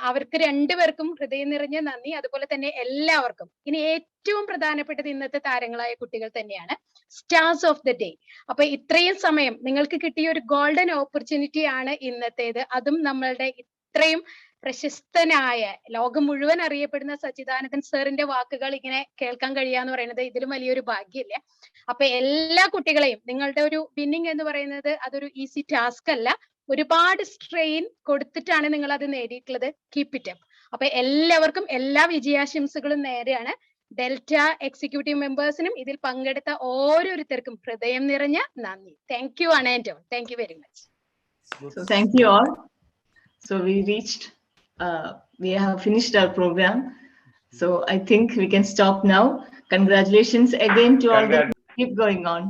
അവർക്ക് രണ്ടുപേർക്കും ഹൃദയം നിറഞ്ഞ നന്ദി. അതുപോലെ തന്നെ എല്ലാവർക്കും. ഇനി ഏറ്റവും പ്രധാനപ്പെട്ടത് ഇന്നത്തെ താരങ്ങളായ കുട്ടികൾ തന്നെയാണ്, സ്റ്റാർസ് ഓഫ് ദ ഡേ. അപ്പൊ ഇത്രയും സമയം നിങ്ങൾക്ക് കിട്ടിയ ഒരു ഗോൾഡൻ ഓപ്പർച്യൂണിറ്റി ആണ് ഇന്നത്തേത്. അതും നമ്മളുടെ ഇത്രയും പ്രശസ്തനായ ലോകം മുഴുവൻ അറിയപ്പെടുന്ന സച്ചിദാനന്ദൻ സാറിന്റെ വാക്കുകൾ ഇങ്ങനെ കേൾക്കാൻ കഴിയാന്ന് പറയുന്നത് ഇതിലും വലിയൊരു ഭാഗ്യമില്ല. അപ്പൊ എല്ലാ കുട്ടികളെയും നിങ്ങളുടെ ഒരു വിന്നിങ് എന്ന് പറയുന്നത് അതൊരു ഈസി ടാസ്ക് അല്ല. ഒരുപാട് സ്ട്രെയിൻ കൊടുത്തിട്ടാണ് നിങ്ങൾ അത് നേടിയിട്ടുള്ളത്. Keep it up. അപ്പൊ എല്ലാവർക്കും എല്ലാ വിജയാശംസകളും നേരെയാണ്. ഡെൽറ്റ എക്സിക്യൂട്ടീവ് മെമ്പേഴ്സിനും ഇതിൽ പങ്കെടുത്ത ഓരോരുത്തർക്കും ഹൃദയം നിറഞ്ഞ നന്ദി. താങ്ക് യു അനേറ്റോ. Thank you very much. So thank you all. So we have finished our program. So I think we can stop now. Congratulations again to all the keep going on.